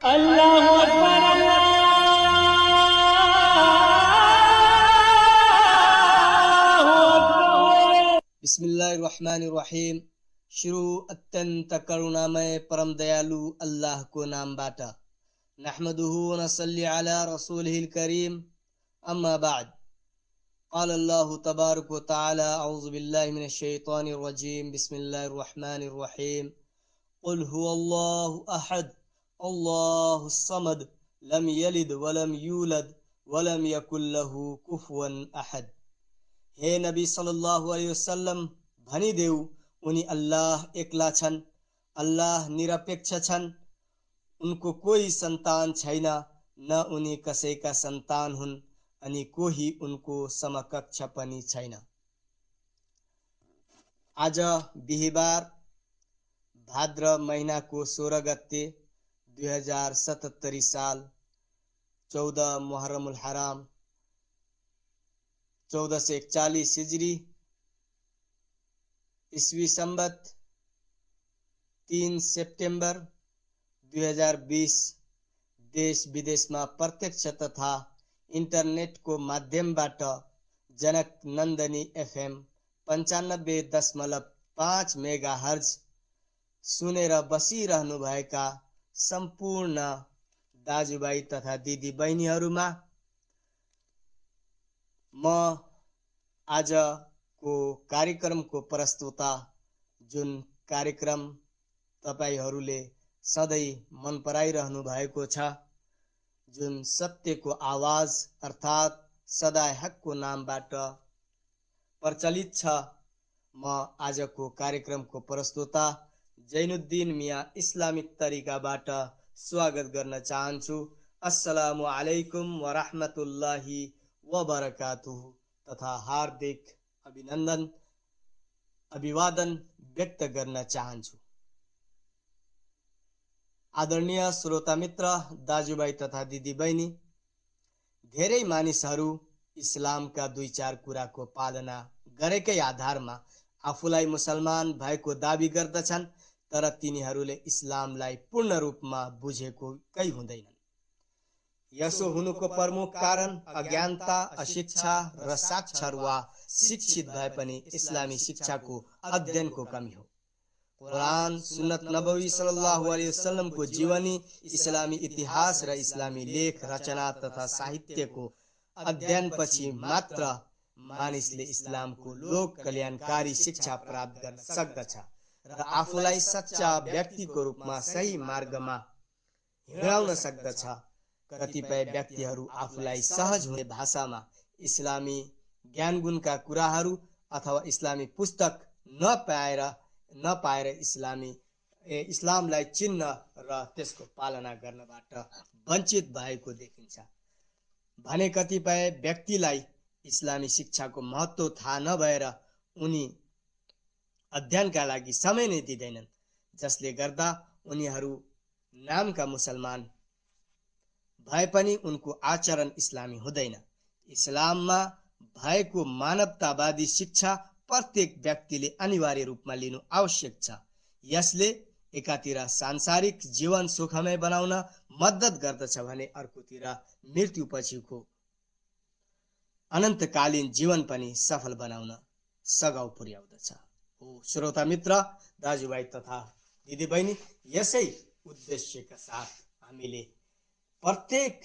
अल्लाहु अकबर अल्लाहु अकबर। बिस्मिल्लाहिर्रहमानिर्रहीम। शुरू अत्यंत करुणामय परम दयालु अल्लाह को नाम बाटा। नहमदुहु व नसल्ली अला रसूलिहिल करीम। अम्मा बाद। क़ाल अल्लाहु तबारक व तआला अऊज़ु बिल्लाहि मिनश शैतानिर रजीम। बिस्मिल्लाहिर्रहमानिर्रहीम। क़ुल हुवल्लाहु अहद अल्लाहुस समद लम यलिद व लम यूलद व लम यकुल लहु कुफुवन अहद। हे नबी सल्लल्लाहु अलैहि वसल्लम, भनिदेऊ उनी अल्लाह एक्ला छन्, अल्लाह निरपेक्ष छन्, उनको कोही सन्तान छैन, न उनी कसैका सन्तान हुन् अनि कोही उनको समकक्ष पनि छैन। आज बिहिबार भाद्र महिनाको 16 गते 2077 साल 14 मुहर्रमुल हराम 1441 हिजरी ईस्वी संबत 3 सितंबर 2020 देश विदेशमा प्रत्यक्ष तथा इन्टरनेटको माध्यमबाट जनक नन्दनी एफएम 95.5 मेगाहर्ज सुनेर बसिरहनुभएका सम्पूर्ण दाजुभाइ तथा दिदी बहिनीहरूमा म आजको कार्यक्रमको प्रस्तुता, जुन कार्यक्रम तपाईहरूले सधैँ मन पराइरहनु भएको छ, जुन सत्यको आवाज अर्थात् सदाय हकको नामबाट प्रचलित छ, म आजको कार्यक्रमको प्रस्तुता जैनुद्दिन मिया इस्लामिक तरिकाबाट स्वागत गर्न चाहन्छु। अस्सलामु अलैकुम व रहमतुल्लाहि व बरकातुहु तथा हार्दिक अभिवादन व्यक्त गर्न चाहन्छु। आदरणीय श्रोता मित्र, दाजुभाइ तथा दिदी बहिनी, धेरै मानिसहरू इस्लामका 2-4 कुराको पालना गरेकै आधारमा आफूलाई मुसलमान भएको दाबी गर्दछन्, तर तिनीहरूले इस्लामलाई पूर्ण रूपमा बुझेको कै हुँदैनन्। यसो हुनुको प्रमुख कारण अज्ञानता, अशिक्षा र साक्षर वा शिक्षित भए पनि इस्लामी शिक्षाको अध्ययनको कमी हो। कुरान, सुन्नत नबवी सल्लल्लाहु अलैहि वसल्लमको जीवनी, इस्लामी इतिहास र इस्लामी लेख रचना तथा साहित्यको अध्ययनपछि मात्र मानिसले इस्लामको लोक कल्याणकारी शिक्षा प्राप्त गर्न सक्दछ र आफूलाई सच्चा व्यक्तिको रूपमा सही मार्गमा हिँडाउन सक्दछ। कतिपय व्यक्तिहरू आफूलाई सहज हुने भाषामा इस्लामी ज्ञानगुणका कुराहरू अथवा इस्लामी पुस्तक नपाएर इस्लामलाई चिन्न र त्यसको पालना गर्नबाट वञ्चित भएको देखिन्छ भने कतिपय व्यक्तिलाई इस्लामी शिक्षाको महत्त्व थाहा नभएर उनी अध्ययनका लागि समय नै दिँदैनन्, जसले गर्दा उनीहरू नामका मुसलमान भए पनि उनको आचरण इस्लामी हुँदैन। इस्लाममा भएको मानवतावादी शिक्षा प्रत्येक व्यक्तिले अनिवार्य रूपमा लिनु आवश्यक छ। यसले एकातिर सांसारिक जीवन सुखमय बनाउन मद्दत गर्दछ भने अर्कोतिर मृत्युपछिको अनन्तकालीन जीवन पनि सफल बनाउन सघाउ पुर्याउँदछ। हो श्रोता मित्र, दाजुभाइ तथा दिदीबहिनी, यसै उद्देश्यका साथ हामीले प्रत्येक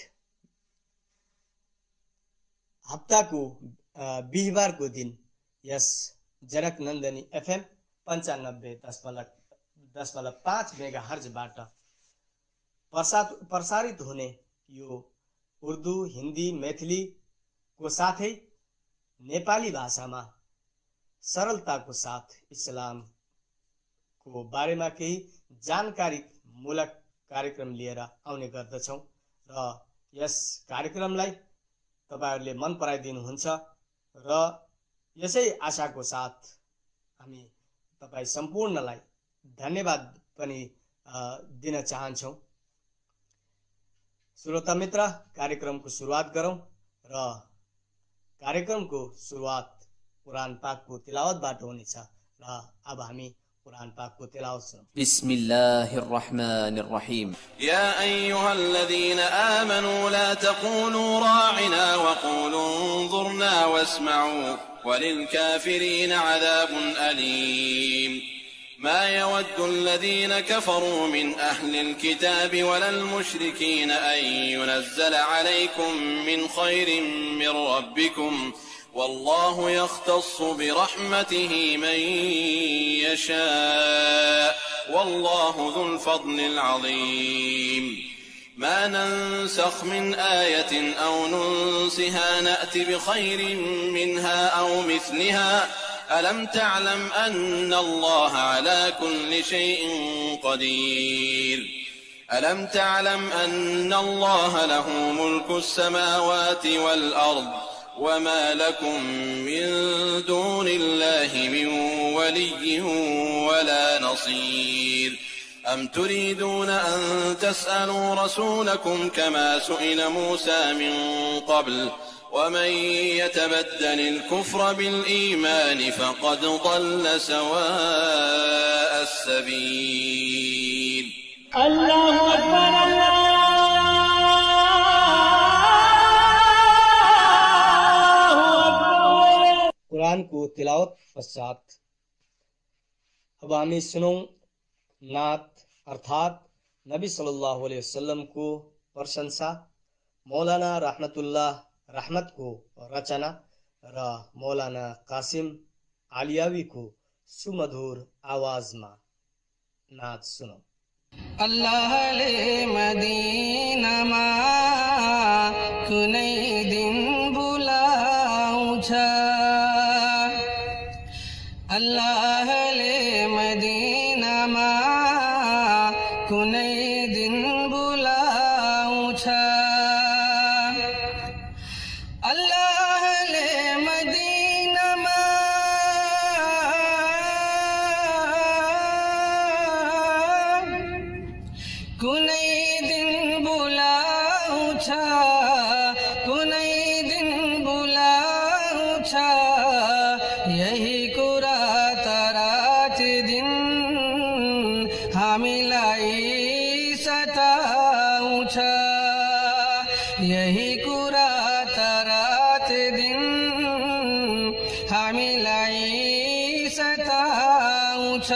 हप्ताको बिहिबारको दिन यस जनक नन्दनी एफएम 95.5 मेगाहर्जबाट प्रसारित हुने यो उर्दू, हिन्दी, मैथिलीको साथै नेपाली भाषामा सरलताको साथ इस्लामको बारेमा केही जानकारीमूलक कार्यक्रम लिएर आउने गर्दछौँ र यस कार्यक्रमलाई तपाईहरूले मन पराइदिनुहुन्छ र यसै आशाको साथ हामी तपाईँ सम्पूर्णलाई धन्यवाद पनि दिन चाहन्छौँ। श्रोता मित्र, कार्यक्रमको सुरुवात गरौँ र कार्यक्रमको सुरुवात कुरान पाकको तिलावतबाट हुनेछ र अब हामी कुरान पाक को तिलावत सुनो। बिस्मिल्लाहिर्रहमानिर्रहीम। या अय्युहल्लज़ीन आमनू ला तक़ूलू राइना वक़ूलू उन्ज़ुरना वस्मऊ वलिलकाफ़िरीन अज़ाबुन अलीम। ما يود الذين كفروا من أهل الكتاب ولا المشركين أن ينزل عليكم من خير من ربكم والله يختص برحمته من يشاء والله ذو الفضل العظيم. ما ننسخ من آية أو ننسها نأت بخير منها أو مثلها ألم تعلم أن الله على كل شيء قدير. ألم تعلم أن الله له ملك السماوات والأرض وما لكم من دون الله من ولي ولا نصير. أم تريدون أن تسألوا رسولكم كما سئل موسى من قبل ومن يتبدل الكفر بالإيمان فقد ضل سواء السبيل. الله أكبر الله أكبر। कुरान को तिलावत पश्चात अब हमें सुनो नात अर्थात नबी सल्लल्लाहु अलैहि वसल्लम को प्रशंसा, मौलाना रहमत को रचना र मौलाना कासिम आलियावी को सुमधुर आवाज में नात सुनो। अल्लाहले मदीनामा कुनै दिन बुलाउँछ, अल्लाहले मदीनामा कुनै दिन बुलाउँछ, अल्लाहले मदीनामा कुनै दिन बुलाउँछ, कुनै दिन बुलाउँछ, यही कुरा त रात दिन हामीलाई सताउँछ, यही कुरा त रात दिन हामीलाई सताउँछ।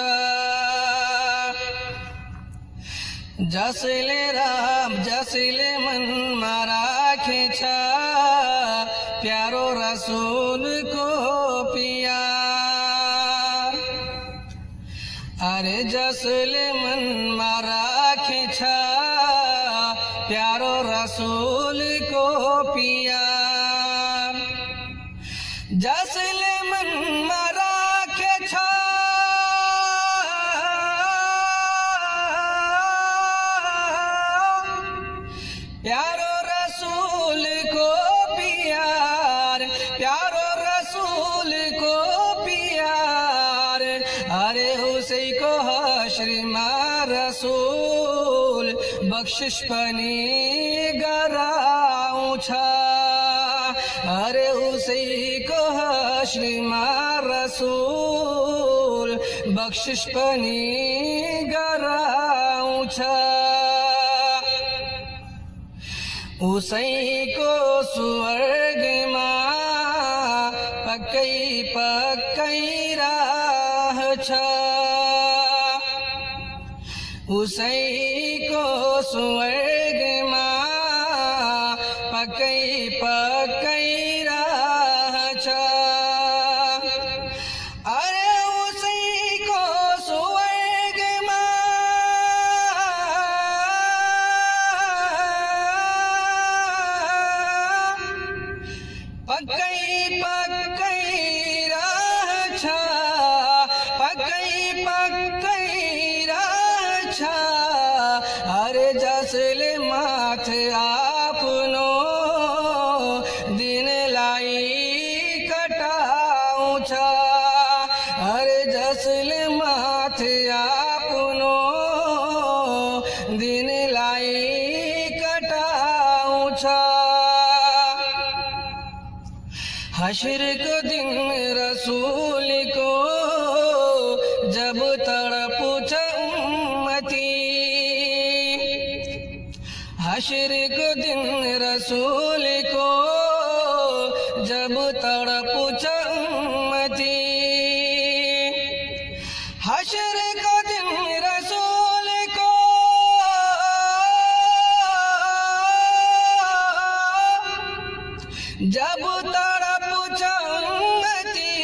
जसले राम जसले मनमा राखेछ प्यारो रसूलको प्यार, अरे जसले मनमा राखेछ प्यारो रसूलको प्यार, जसले मनमा राखेछ प्यारो रसूल को प्यार, प्यारो रसूल को प्यार, अरे उसी को हश्रमा रसूल बख्शिश पनि गराउँछ, अरे उसी को हश्रमा रसूल बख्शिश पनि गराउँछ। उसैको स्वर्गमा पक्कै पक्कै राह छ, उसैको स्वर्गमा पक्कै पक्कै राह छ, अरे उसैको स्वर्गमा पक्कै पक्कै राह छ, पक्कै पक्कै राह छ, अरे जसले माथे आफ्नो दिनलाई कटाउँछ, अरे जसले माथे आफ्नो दिनलाई कटाउँछ। हश्र को दिन रसूल को जब तक हश्र को दिन रसूल को जब तड़प उम्मती, हश्र को दिन रसूल को जब तड़प उम्मती,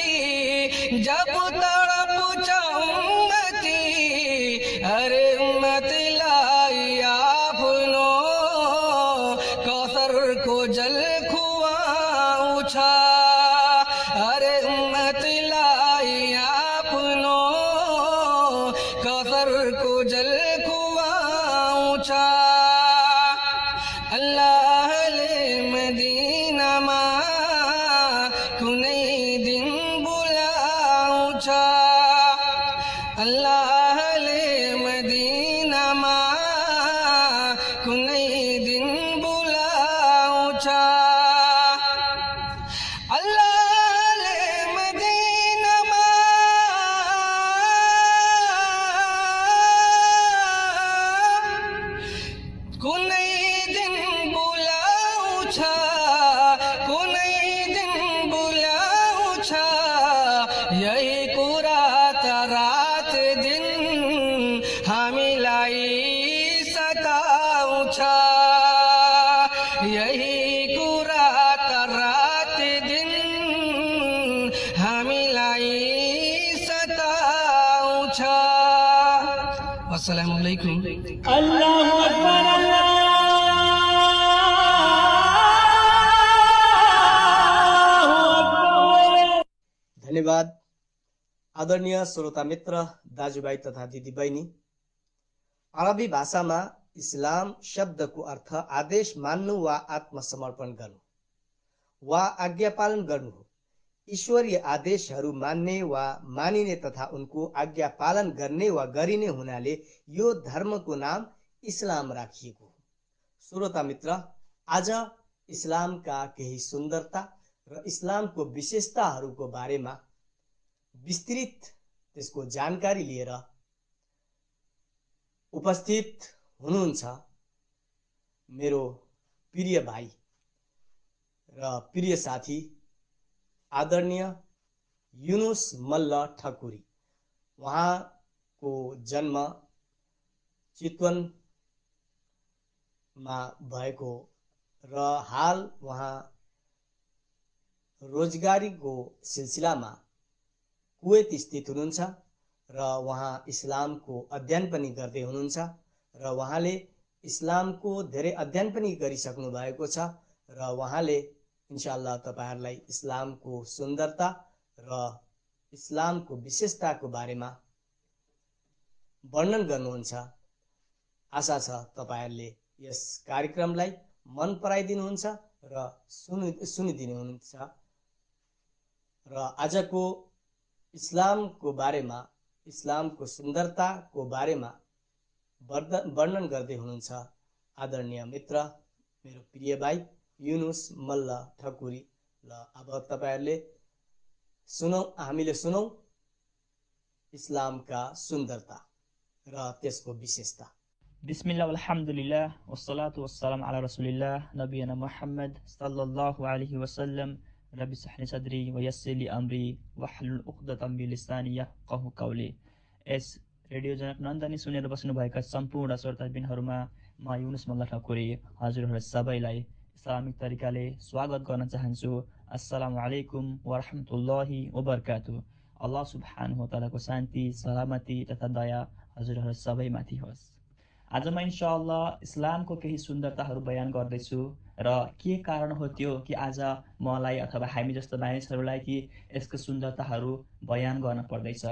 जब तड़प उम्मती, अरे उम्मत लाई आपनो कौसर को जल खुआऊछा, अरे उम्मत लाई आपनो कौसर को जल खुआऊछा। अल्लाह ले मदीना मा कुनै दिन बुलाऊछा, अल्लाह ले मदीना मा कुनै दिन बुलाऊछा, अल्लाह ले मदीना मा कुनै दिन बुलाऊछा, कुनै दिन बुलाऊछा, यही कुरा त रात दिन हामीलाई सताउँछ, यही कुरा त रात दिन हामीलाई सताउँछ। अस्सलामु अलैकुम। अल्लाहु अकबर, अल्लाहु अकबर। धन्यवाद आदरणीय श्रोता मित्र, दाजुभाइ तथा दिदीबहिनी। अरबी भाषामा इस्लाम शब्दको अर्थ आदेश मान्नु वा आत्मसमर्पण गर्नु वा आज्ञा पालन गर्नु हो। ईश्वरीय आदेशहरू मान्ने वा मानिने तथा उनको आज्ञा पालन गर्ने वा गरिने हुनाले यो धर्मको नाम इस्लाम राखिएको हो। श्रोता मित्र, आज इस्लामका केही सुन्दरता र इस्लामको विशेषताहरूको बारेमा विस्तृत त्यसको जानकारी लिएर उपस्थित हुनुहुन्छ मेरो प्रिय भाइ र प्रिय साथी आदरणीय युनुस मल्ल ठकुरी। उहाँको जन्म चितवनमा भएको र हाल उहाँ रोजगारीको सिलसिलामा कुवेत स्थित हुनुहुन्छ र उहाँ इस्लामको अध्ययन पनि गर्दै हुनुहुन्छ र उहाँले इस्लामको धेरै अध्ययन पनि गरिसक्नु भएको छ र उहाँले इन्शाअल्लाह तपाईहरुलाई इस्लामको सुन्दरता र इस्लामको विशेषताको बारेमा वर्णन गर्नुहुन्छ। आशा छ तपाईहरुले यस कार्यक्रमलाई मन पराइदिनुहुन्छ र सुनिदिनुहुन्छ र आजको इस्लामको बारेमा, इस्लामको सुन्दरताको बारेमा वर्णन गर्दै हुनुहुन्छ आदरणीय मित्र मेरो प्रिय भाइ युनुस मल्ल ठकुरी। ल अब तपाईहरुले हामीले सुनौ इस्लामका सुन्दरता र त्यसको विशेषता। बिस्मिल्लाह अल्हम्दुलिल्लाह वस्सलातु वस्सलाम अला रसूलिल्लाह नबियना मुहम्मद सल्लल्लाहु अलैहि वसल्लम। रब्बि इश्रह ली सदरी व यस्सिर ली अमरी वहलुल उक़दतम मिन लिसानी यफ्क़हु क़ौली। एस रेडियो जनक नन्दनी सुनेर बस्नुभएका सम्पूर्ण श्रोताबिनहरुमा म युनुस मल्ल ठकुरी हजुरहरु सबैलाई इस्लामिक तरिकाले स्वागत गर्न चाहन्छु। अस्सलामु अलैकुम व रहमतुल्लाहि व बरकातुहु। अल्लाह सुब्हानहु व तआलाको शान्ति, सलामती तथा दया हजुरहरु सबैमाथि होस्। आज म इन्शाअल्लाह इस्लामको केही सुन्दरताहरू बयान गर्दैछु र के कारण हो त्यो कि आज मलाई अथवा हामी जस्तो मानिसहरूलाई कि यसको सुन्दरताहरू बयान गर्न पर्दैछ।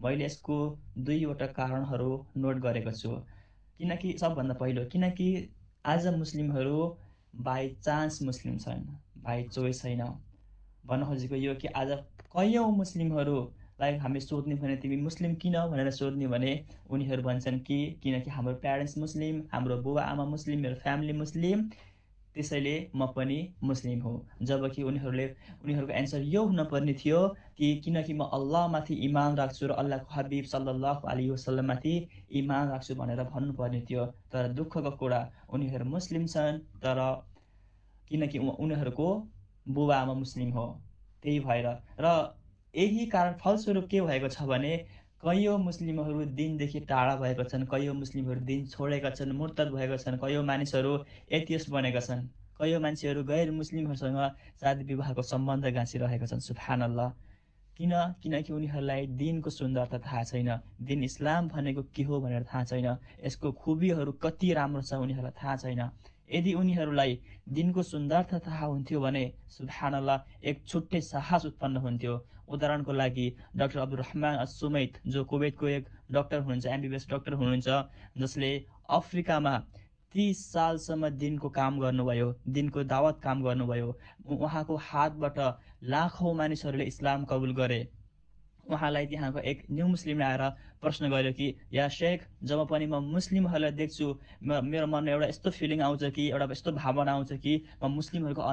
मैले यसको दुईवटा कारणहरू नोट गरेको छु। किनकि सबभन्दा पहिलो किनकि आज मुस्लिमहरू बाई चान्स मुस्लिम छन्, बाई चोइस छैन। भन्न खोजेको यो कि आज कयौँ मुस्लिमहरूलाई हामी सोध्ने भने तिमी मुस्लिम किन भनेर सोध्ने भने उनीहरू भन्छन् कि किनकि हाम्रो प्यारेन्ट्स मुस्लिम, हाम्रो बुवा आमा मुस्लिम, मेरो फ्यामिली मुस्लिम, त्यसैले म पनि मुस्लिम हो। जबकि उनीहरूको एन्सर यो हुन पर्ने थियो कि किनकि म अल्लाहमाथि इमान राख्छु र अल्लाहको हबिब सल्लल्लाहु अलैहि वसल्लममाथि इमान राख्छु भनेर भन्नुपर्ने थियो। तर दुःखको कुरा उनीहरू मुस्लिम छन्, तर किनकि उनीहरूको बुबा आमा मुस्लिम हो, त्यही भएर र यही कारण फलस्वरूप के भएको छ भने कयौँ मुस्लिमहरू दिनदेखि टाढा भएका छन्, कयौँ मुस्लिमहरू दिन छोडेका छन्, मुर्तद भएका छन्, कयौँ मानिसहरू एथियस्ट बनेका छन्, कयौँ मान्छेहरू गैर मुस्लिमहरूसँग शादी विवाहको सम्बन्ध गाँसिरहेका छन्। सुब्हानल्लाह। किनकि उनीहरूलाई दिनको सुन्दरता थाहा छैन, दिन इस्लाम भनेको के हो भनेर थाहा छैन, यसको खुबीहरू कति राम्रो छ उनीहरूलाई थाहा छैन। यदि उनीहरूलाई दिनको सुन्दरता थाहा हुन्थ्यो भने सुब्हानल्लाह एक छुट्टै साहस उत्पन्न हुन्थ्यो। उदाहरणको लागि डाक्टर अब्दुल रहमान असुमैत जो कुवेतको एक डाक्टर हुनुहुन्छ, एमबीबीएस डाक्टर हुनुहुन्छ, जसले अफ्रिकामा 30 सालसम्म दिनको काम गर्नुभयो, दिनको दावत काम गर्नुभयो। उहाँको हातबाट लाखौँ मानिसहरूले इस्लाम कबुल गरे। उहाँलाई त्यहाँको एक न्यू मुस्लिमले आएर प्रश्न गर्यो कि या शेख, जब पनि म मुस्लिमहरूलाई देख्छु मेरो मनमा एउटा यस्तो फिलिङ आउँछ कि, एउटा यस्तो भावना आउँछ कि म मुस्लिमहरूको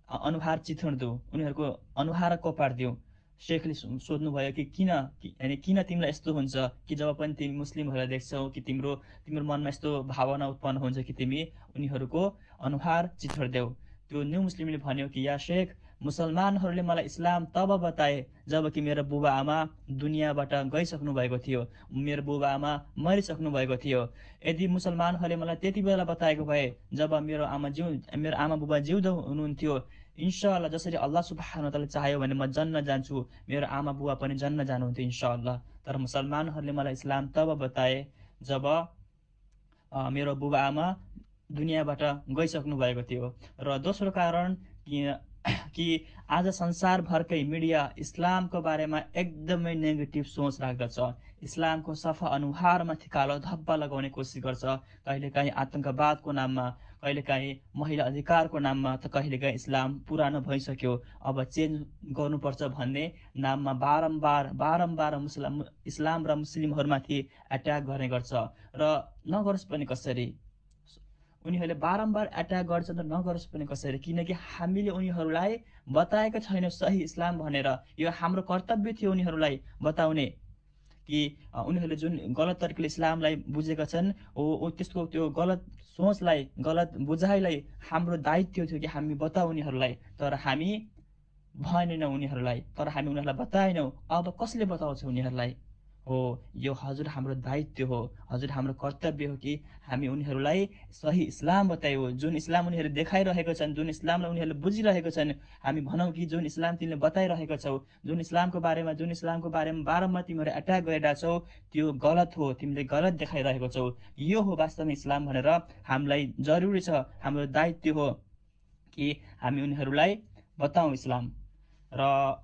अनुहार चिथ्याउँछु, उनीहरूको अनुहार कोपार्दिउँ। शेखले सोध्नुभयो कि किन तिमीलाई यस्तो हुन्छ कि जब पनि तिमी मुस्लिमहरूलाई देख्छौ कि तिम्रो मनमा यस्तो भावना उत्पन्न हुन्छ कि तिमी उनीहरूको अनुहार चिथ्याउँदैौ। त्यो न्यू मुस्लिमले भन्यो कि या शेख, मुसलमानहरूले मलाई इस्लाम तब बताए जबकि मेरो बुबा आमा दुनियाँबाट गइसक्नु भएको थियो, मेरो बुबा आमा मरिसक्नु भएको थियो। यदि मुसलमानहरूले मलाई त्यति बेला बताएको भए जब मेरो आमा बुबा जिउँदो हुनुहुन्थ्यो, इन्शाअल्लाह जसरी अल्लाह सुब्हानहु व तआला चाह्यो भने म जन्न जान्छु, मेरो आमा बुबा पनि जन्न जानुहुन्थ्यो इन्शाअल्लाह। तर मुसलमानहरूले मलाई इस्लाम तब बताए जब मेरो बुबा आमा दुनियाँबाट गइसक्नु भएको थियो। र दोस्रो कारण कि आज संसारभरकै मिडिया इस्लामको बारेमा एकदमै नेगेटिभ सोच राख्दछ, इस्लामको सफा अनुहारमाथि कालो धब्बा लगाउने कोसिस गर्छ। कहिलेकाहीँ आतंकवादको नाममा, कहिलेकाहीँ महिला अधिकारको नाममा, त कहिलेकाहीँ इस्लाम पुरानो भइसक्यो अब चेन्ज गर्नुपर्छ भन्ने नाममा बारम्बार इस्लाम र मुस्लिमहरूमाथि एट्याक गर्ने गर्छ। र नगरोस् पनि कसरी, उनीहरूले बारम्बार एट्याक गर्छ त नगरोस् पनि कसरी, किनकि हामीले उनीहरूलाई बताएका छैनौँ सही इस्लाम भनेर। यो हाम्रो कर्तव्य थियो उनीहरूलाई बताउने कि उनीहरूले जुन गलत तरिकाले इस्लामलाई बुझेका छन् त्यसको त्यो गलत सोचलाई, गलत बुझाइलाई हाम्रो दायित्व थियो कि हामी बताऊ उनीहरूलाई। तर हामी भनेनौँ उनीहरूलाई, तर हामी उनीहरूलाई बताएनौँ। अब कसले बताउँछ उनीहरूलाई? हो, यो हजुर हाम्रो दायित्व हो, हजुर हाम्रो कर्तव्य हो कि हामी उनीहरूलाई सही इस्लाम बतायो। जुन इस्लाम उनीहरू देखाइरहेका छन्, जुन इस्लामलाई उनीहरूले बुझिरहेका छन्, हामी भनौँ कि जुन इस्लाम तिमीले बताइरहेका छौ, जुन इस्लामको बारेमा बारम्बार तिमीहरू एट्याक गरिरहेछौ, त्यो गलत हो, तिमीले गलत देखाइरहेको छौ, यो हो वास्तवमा इस्लाम भनेर हामीलाई जरुरी छ, हाम्रो दायित्व हो कि हामी उनीहरूलाई बताउँ इस्लाम। र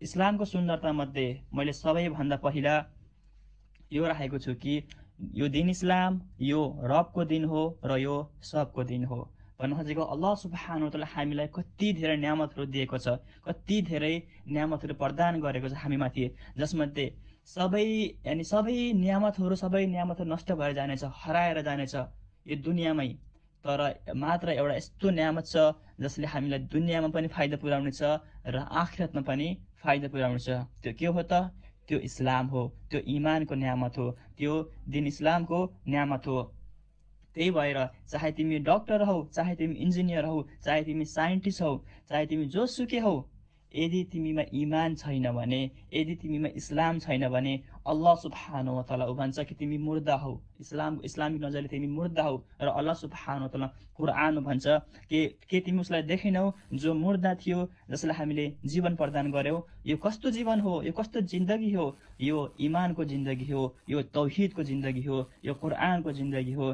इस्लामको सुन्दरता मध्ये मैले सबैभन्दा पहिला यो राखेको छु कि यो दिन इस्लाम यो रबको दिन हो र यो सबको दिन हो। भन्नु खोजेको अल्लाह सुब्हानहु व तआला हामीलाई कति धेरै नियामतहरू दिएको छ, कति धेरै नियामतहरू प्रदान गरेको छ हामीमाथि, जसमध्ये सबै नियामतहरू नष्ट भएर जानेछ, हराएर जानेछ यो दुनियाँमै। तर मात्र एउटा यस्तो नियामत छ जसले हामीलाई दुनियाँमा पनि फाइदा पुर्याउनेछ र आखिरतमा पनि फाइदा पुर्याउनेछ। त्यो के हो त? त्यो इस्लाम हो, त्यो इमानको नियामत हो, त्यो दिन इस्लामको नियामत हो। त्यही भएर चाहे तिमी डक्टर हौ, चाहे तिमी इन्जिनियर हौ, चाहे तिमी साइन्टिस्ट हौ, चाहे तिमी जोसुकै हौ, यदि तिमीमा इमान छैन भने, यदि तिमीमा इस्लाम छैन भने अल्लाह सुब्हानहु व तआला भन्छ कि तिमी मुर्दा हौ, इस्लामिक नजरले तिमी मुर्दा हौ। र अल्लाह सुब्हानहु व तआला कुरानमा भन्छ के तिमी उसलाई देखेनौ जो मुर्दा थियो, जसलाई हामीले जीवन प्रदान गर्यौ? यो कस्तो जीवन हो, यो कस्तो जिन्दगी हो? यो इमानको जिन्दगी हो, यो तौहिदको जिन्दगी हो, यो कुरानको जिन्दगी हो।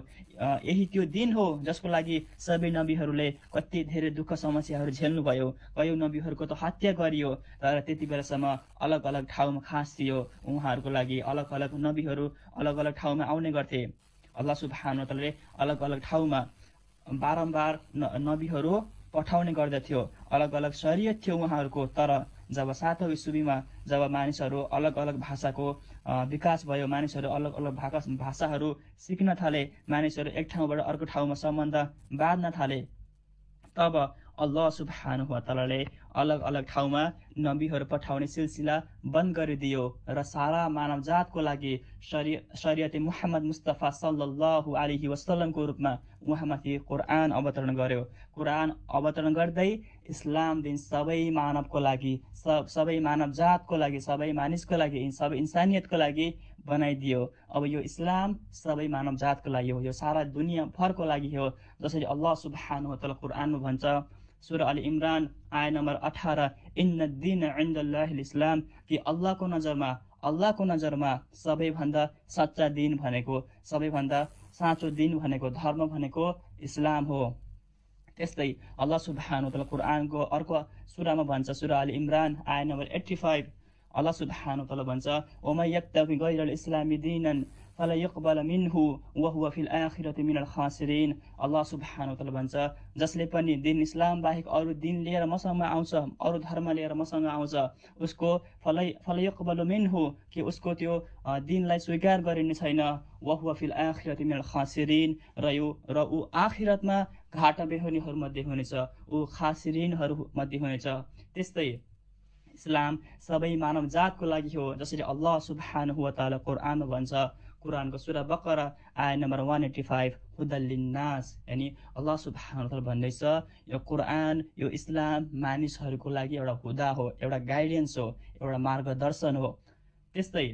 यही त्यो दिन हो जसको लागि सबै नबीहरूले कति धेरै दुःख समस्याहरू झेल्नुभयो। कयौं नबीहरूको त हत्या गरियो, तर त्यति बेलासम्म अलग अलग ठाउँमा खास थियो उहाँहरूको लागि। अलग अलग नबीहरू अलग अलग ठाउँमा आउने गर्थे। अल्लाह सुब्हानहु व तआलाले अलग अलग ठाउँमा बारम्बार नबीहरू पठाउने गर्दथ्यो। अलग अलग शरीयत थियो उहाँहरूको। तर जब 7औं ईस्वीमा जब मानिसहरू अलग अलग भाषाको विकास भयो, मानिसहरू अलग अलग भाषाहरू सिक्न थाले, मानिसहरू एक ठाउँबाट अर्को ठाउँमा सम्बन्ध बाँध्न थाले, तब अल्लाह सुब्हानहु व तआलाले अलग अलग ठाउँमा नबीहरू पठाउने सिलसिला बन्द गरिदियो र सारा मानव जातको लागि शरीयत मुहम्मद मुस्तफा सल्लल्लाहु अलैहि वसल्लमको रूपमा उहाँमाथि कुरान अवतरण गर्यो। कुरान अवतरण गर्दै इस्लाम दिन सबै मानवको लागि, सबै मानव जातको लागि, सबै मानिसको लागि, सबै इन्सानियतको लागि बनाइदियो। अब यो इस्लाम सबै मानव जातको लागि हो, यो सारा दुनियाँ भरको लागि हो। जसरी अल्लाह सुब्हानहु व तआला कुरानमा भन्छ, सूरा अल इमरान आयत नम्बर 18, इन्न दीन इन्दल्लाहिल इस्लाम, कि अल्लाहको नजरमा सबैभन्दा सच्चा दिन भनेको, सबैभन्दा साँचो दिन भनेको, धर्म भनेको इस्लाम हो। त्यस्तै अल्लाह सुब्हानहु व तआला कुरानको अर्को सूरामा भन्छ, सूरा अल इमरान आयत नम्बर 85, अल्लाह सुब्हानहु व तआला भन्छ, वमन यब्तगि गैरल इस्लामी दीनन फला युक़बल मिन्हु व हुवा फिल आखिरति मिनल खासिरिन। अल्लाह सुब्हानहु व तआला भन्छ, जसले पनि दिन इस्लाम बाहेक अरू दिन लिएर मसँग आउँछ, अरू धर्म लिएर मसँग आउँछ, उसको फला युक़बल मिन्हु, कि उसको त्यो दिनलाई स्वीकार गरिने छैन, व हुवा फिल आखिरति मिनल खासिरिन, र ऊ आखिरतमा घाटा बेहोर्नेहरू मध्ये हुनेछ, ऊ खासिरिनहरू मध्ये हुनेछ। त्यस्तै इस्लाम सबै मानव जातको लागि हो। जसरी अल्लाह सुब्हानहु व तआला कुरानमा भन्छ, कुरानको सूरा बकरा आयत नम्बर 185, हुदल लिन्नास, यानी अल्लाह सुब्हानहु व तआला भन्दैछ, यो कुरान, यो इस्लाम मानिसहरूको लागि एउटा हुदा हो, एउटा गाइडेन्स हो, एउटा मार्गदर्शन हो। त्यस्तै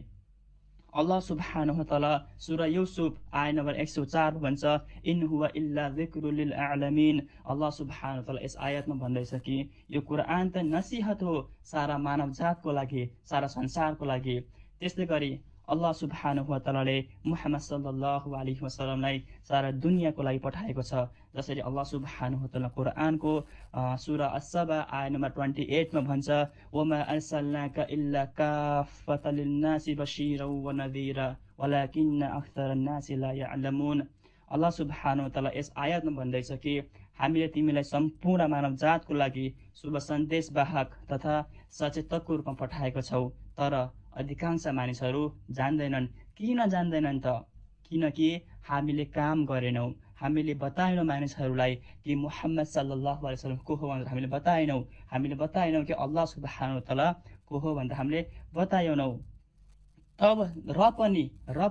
अल्लाह सुब्हानहु व तआला सूरा युसुफ आयत नम्बर 104 भन्छ, इन हुवा इल्ला जिक्रुल लिल आलमीन। अल्लाह सुब्हानहु व तआला यस आयतमा भन्दैछ कि यो कुरान त नसीहत हो सारा मानव जातको लागि, सारा संसारको लागि। त्यस्तै गरी अल्लाह सुब्हानहु व तआलाले मुहम्मद सल्लल्लाहु अलैहि वसल्लमलाई सारा दुनियाँको लागि पठाएको छ। जसरी अल्लाह सुब्हानहु व तआला कुरानको सूरा अस-सबा आयत नम्बर 28 मा भन्छ, वमा अर्सलनाका इल्ला काफफतल लिन्नासि बशीरन व नदीरा वलाकिन्न अक्सरन नासि ला यअलमुन। अल्लाह सुब्हानहु व तआला यस आयतमा भन्दैछ कि हामीले तिमीलाई सम्पूर्ण मानव जातको लागि शुभ सन्देशवाहक तथा सचेतकको रूपमा पठाएको छौ, तर अधिकांश मानिसहरू जान्दैनन्। किन जान्दैनन् त? किनकि हामीले काम गरेनौँ, हामीले बताएनौँ मानिसहरूलाई कि मुहम्मद सल्लल्लाहु अलैहि वसल्लम को हो भनेर हामीले बताएनौँ कि अल्लाह सुब्हानहु व तआला को हो भनेर हामीले बताएनौँ। तब र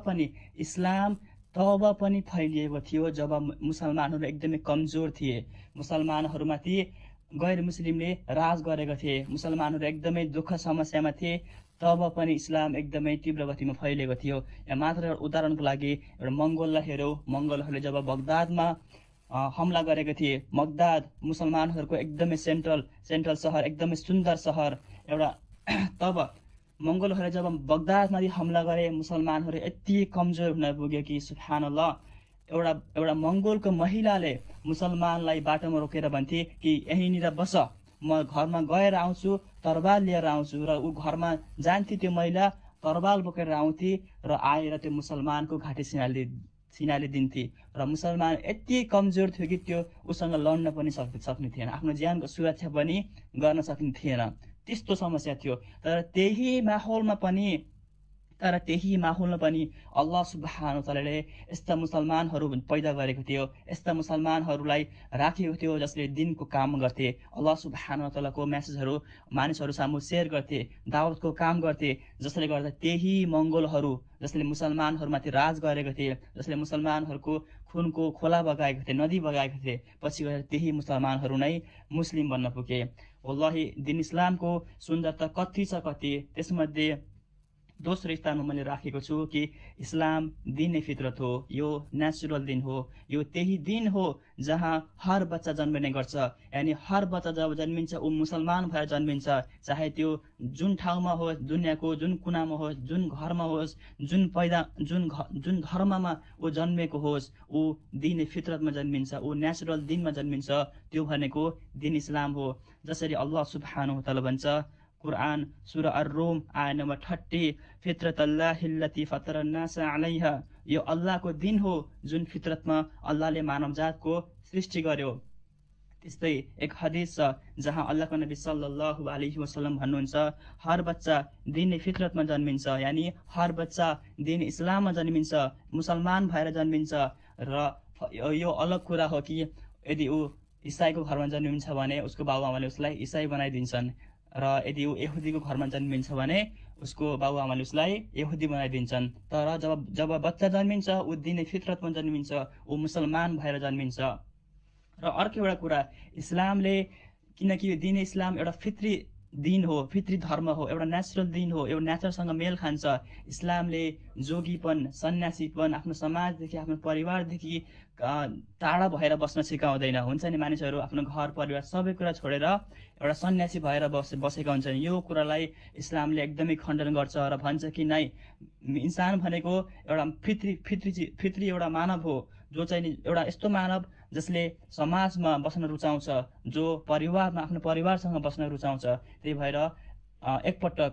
पनि इस्लाम तब पनि फैलिएको थियो जब मुसलमानहरू एकदमै कमजोर थिए, मुसलमानहरूमाथि गैर मुस्लिमले राज गरेका थिए, मुसलमानहरू एकदमै दुःख समस्यामा थिए। तब पनि इस्लाम एकदमै तीव्र गतिमा फैलिएको थियो। यहाँ मात्र उदाहरणको लागि एउटा मङ्गोललाई हेरौँ। मङ्गोलहरूले जब बगदादमा हमला गरेका थिए, बगदाद मुसलमानहरूको एकदमै सेन्ट्रल सहर, एकदमै सुन्दर सहर एउटा, तब मङ्गोलहरूले जब बगदादमाथि हमला गरे, मुसलमानहरू यति कमजोर हुन पुग्यो कि सुब्हानल्लाह, एउटा मङ्गोलको महिलाले मुसलमानलाई बाटोमा रोकेर भन्थे कि यहीँनिर बस, म घरमा गएर आउँछु, तरबार लिएर आउँछु। र ऊ घरमा जान्थे, त्यो महिला तरबार बोकेर आउँथे र आएर त्यो मुसलमानको घाँटी सिनाले दिन्थे। र मुसलमान यति कमजोर थियो कि त्यो उसँग लड्न पनि सक्ने थिएन, आफ्नो ज्यानको सुरक्षा पनि गर्न सक्ने थिएन, त्यस्तो समस्या थियो। तर त्यही माहौलमा पनि अल्लाह सुब्हानहु व तआलाले यस्ता मुसलमानहरू पैदा गरेको थियो, यस्ता मुसलमानहरूलाई राखेको थियो जसले दिनको काम गर्थे, अल्लाह सुब्हानहु व तआलाको मेसेजहरू मानिसहरू सामु शेयर गर्थे, दावतको काम गर्थे। जसले गर्दा त्यही मङ्गोलहरू जसले मुसलमानहरूमाथि राज गरेको थिए, जसले मुसलमानहरूको खुनको खोला बगाएको थिए, नदी बगाएको थिए, पछि गएर त्यही मुसलमानहरू नै मुस्लिम बन्न पुगे। वल्लाहि दिन इस्लामको सुन्दरता कति छ कति। त्यसमध्ये दोस्रो स्थानमा मैले राखेको छु कि इस्लाम दिनै फितरत हो, यो नेचुरल दिन हो, यो त्यही दिन हो जहाँ हर बच्चा जन्मिने गर्छ। यानी हर बच्चा जब जन्मिन्छ ऊ मुसलमान भएर जन्मिन्छ, चाहे त्यो जुन ठाउँमा होस्, दुनियाँको जुन कुनामा होस्, जुन घरमा होस्, जुन धर्ममा ऊ जन्मेको होस्, ऊ दिनै फितरतमा जन्मिन्छ, ऊ नेचुरल दिनमा जन्मिन्छ। त्यो भनेको दिन इस्लाम हो। जसरी अल्लाह सुब्हानहु व तआला भन्छ कुरान सूरा ar-rum आयत नम्बर 30, फितरतल्लाहिल्लती फतरन्नास अलैहा, यो अल्लाहको दिन हो जुन फितरतमा अल्लाहले मानव जातको सृष्टि गर्यो। त्यस्तै एक हदीस छ जहाँ अल्लाहको नबी सल्लल्लाहु अलैहि वसल्लम भन्नुहुन्छ, हर बच्चा दिनै फितरतमा जन्मिन्छ, यानी हर बच्चा दिन इस्लाममा जन्मिन्छ, मुसलमान भएर जन्मिन्छ। र यो अलग कुरा हो कि यदि ऊ इसाईको घरमा जन्मिन्छ भने उसको बाबुआमाले उसलाई इसाई बनाइदिन्छन् र यदि ऊ यहुदीको घरमा जन्मिन्छ भने उसको बाबुआमाले उसलाई यहुदी बनाइदिन्छन्। तर जब बच्चा जन्मिन्छ ऊ दिने फितरतमा जन्मिन्छ, ऊ मुसलमान भएर जन्मिन्छ। र अर्को एउटा कुरा, इस्लामले, किनकि यो दिन इस्लाम एउटा फित्री दिन हो, फित्री धर्म हो, एउटा नेचुरल दिन हो, एउटा नेचरसँग मेल खान्छ। इस्लामले जोगीपन, सन्यासीपन आफ्नो समाजदेखि, आफ्नो परिवारदेखि टाढा भएर बस्न सिकाउँदैन। हुन्छ नि, मानिसहरू आफ्नो घर परिवार सबै कुरा छोडेर एउटा सन्यासी भएर बसेका हुन्छन्। यो कुरालाई इस्लामले एकदमै खण्डन गर्छ र भन्छ कि नै, इन्सान भनेको एउटा फित्री एउटा मानव हो, जो चाहिँ एउटा यस्तो मानव जसले समाजमा बस्न रुचाउँछ, जो परिवारमा आफ्नो परिवारसँग बस्न रुचाउँछ। त्यही भएर एकपटक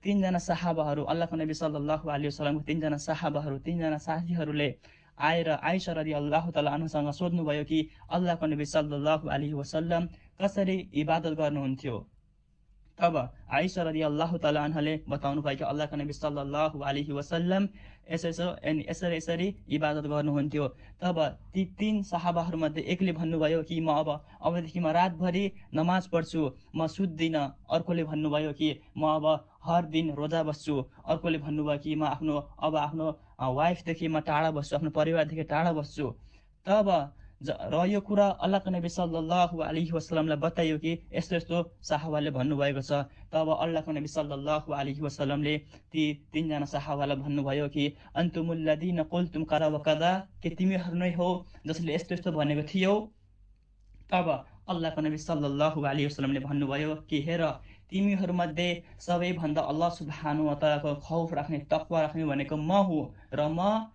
3 जना साहाबाहरू, अल्लाहको नबी सल्लल्लाहु अलैहि वसल्लमको 3 जना साहाबाहरू, 3 जना साथीहरूले आएर आइशा रदियल्लाहु ताला अन्हासँग सोध्नुभयो कि अल्लाहको नबी सल्लल्लाहु अलैहि वसल्लम कसरी इबादत गर्नुहुन्थ्यो। तब आइशा रदियल्लाहु ताला अन्हाले बताउनु भयो कि अल्लाहको नबी सल्लल्लाहु अलैहि वसल्लम यसरी इबादत गर्नुहुन्थ्यो। तब ती 3 साहाबाहरू मध्ये एकले भन्नुभयो कि म अबदेखि म रातभरि नमाज पढ्छु, म सुत्दिनँ। अर्कोले भन्नुभयो कि म अब हर दिन रोजा बस्छु। अर्कोले भन्नुभयो कि म आफ्नो वाइफदेखि म टाढा बस्छु, आफ्नो परिवारदेखि टाढा बस्छु। तब र यो कुरा अल्लाहको नबी सल्लल्लाहु अलैहि वसल्लमलाई बताइयो कि यस्तो यस्तो साहाबाले भन्नुभएको छ। तब अल्लाहको नबी सल्लल्लाहु अलैहि वसल्लमले ती 3 जना साहाबालाई भन्नुभयो कि अन्तुमुल लदीना कुल्तुम कदा व कदा, कि तिमीहरू नै हो जसले यस्तो यस्तो भनेको थियौ। तब अल्लाहको नबी सल्लल्लाहु अलैहि वसल्लमले भन्नुभयो कि हेर, तिमीहरूमध्ये सबैभन्दा अल्लाह सुब्हानु व तआलाको खौफ राख्ने, तक्वा राख्ने भनेको म हुँ। र म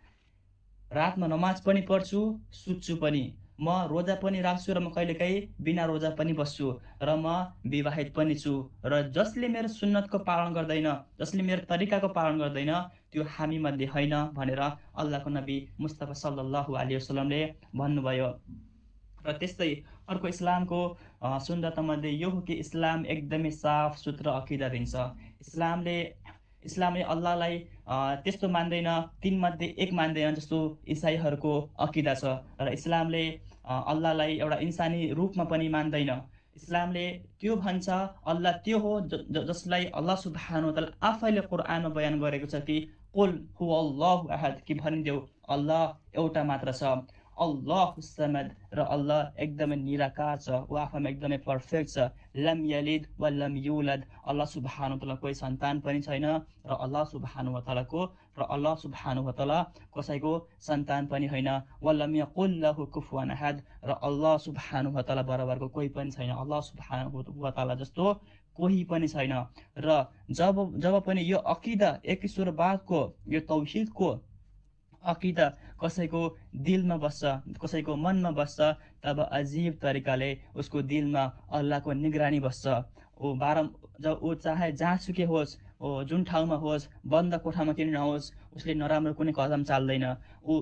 रातमा नमाज पनि पढ्छु, सुत्छु पनि, म रोजा पनि राख्छु, र म कहिलेकाहीँ बिना रोजा पनि बस्छु, र म विवाहित पनि छु। र जसले मेरो सुन्नतको पालन गर्दैन, जसले मेरो तरिकाको पालन गर्दैन, त्यो हामी मध्ये होइन भनेर अल्लाहको नबी मुस्तफा सल्लल्लाहु अलैहि वसल्लमले भन्नुभयो। र त्यस्तै अर्को इस्लामको सुन्दरता मध्ये यो हो कि इस्लाम एकदमै साफ सुथरा अकिदा दिन्छ। इस्लामले अल्लाहलाई त्यस्तो मान्दैन, 3 मध्ये 1 मान्दैन जस्तो इसाईहरूको अकिदा छ। र इस्लामले अल्लाहलाई एउटा इन्सानी रूपमा पनि मान्दैन। इस्लामले त्यो भन्छ अल्लाह त्यो हो जसलाई अल्लाह सुब्हानु व तआला आफैले कुरानमा बयान गरेको छ कि कुल हुवल्लाहु अहद, कि भनिदेऊ अल्लाह एउटा मात्र छ, अल्लाहु समद, र अल्लाह एकदमै निराकार छ, ऊ आफैमा एकदमै पर्फेक्ट छ। लम यलिद व लम युलद, अल्लाह सुब्हानु व तआला कोही सन्तान पनि छैन, र अल्लाह सुब्हानु व तआला कसैको सन्तान पनि होइन। व लम यकुल लहु कुफुवन अहद, र अल्लाह सुब्हानु व तआला बराबरको कोही पनि छैन, अल्लाह सुब्हानु व तआला जस्तो कोही पनि छैन। र जब पनि यो अकिदा, एक ईश्वरवादको, यो तौहिदको अकिदा कसैको दिलमा बस्छ, कसैको मनमा बस्छ, तब अजीब तरिकाले उसको दिलमा अल्लाहको निगरानी बस्छ। जब ऊ चाहे जहाँसुकै होस्, जुन ठाउँमा होस्, बन्द कोठामा किन नहोस्, उसले नराम्रो कुनै कदम चाल्दैन। ऊ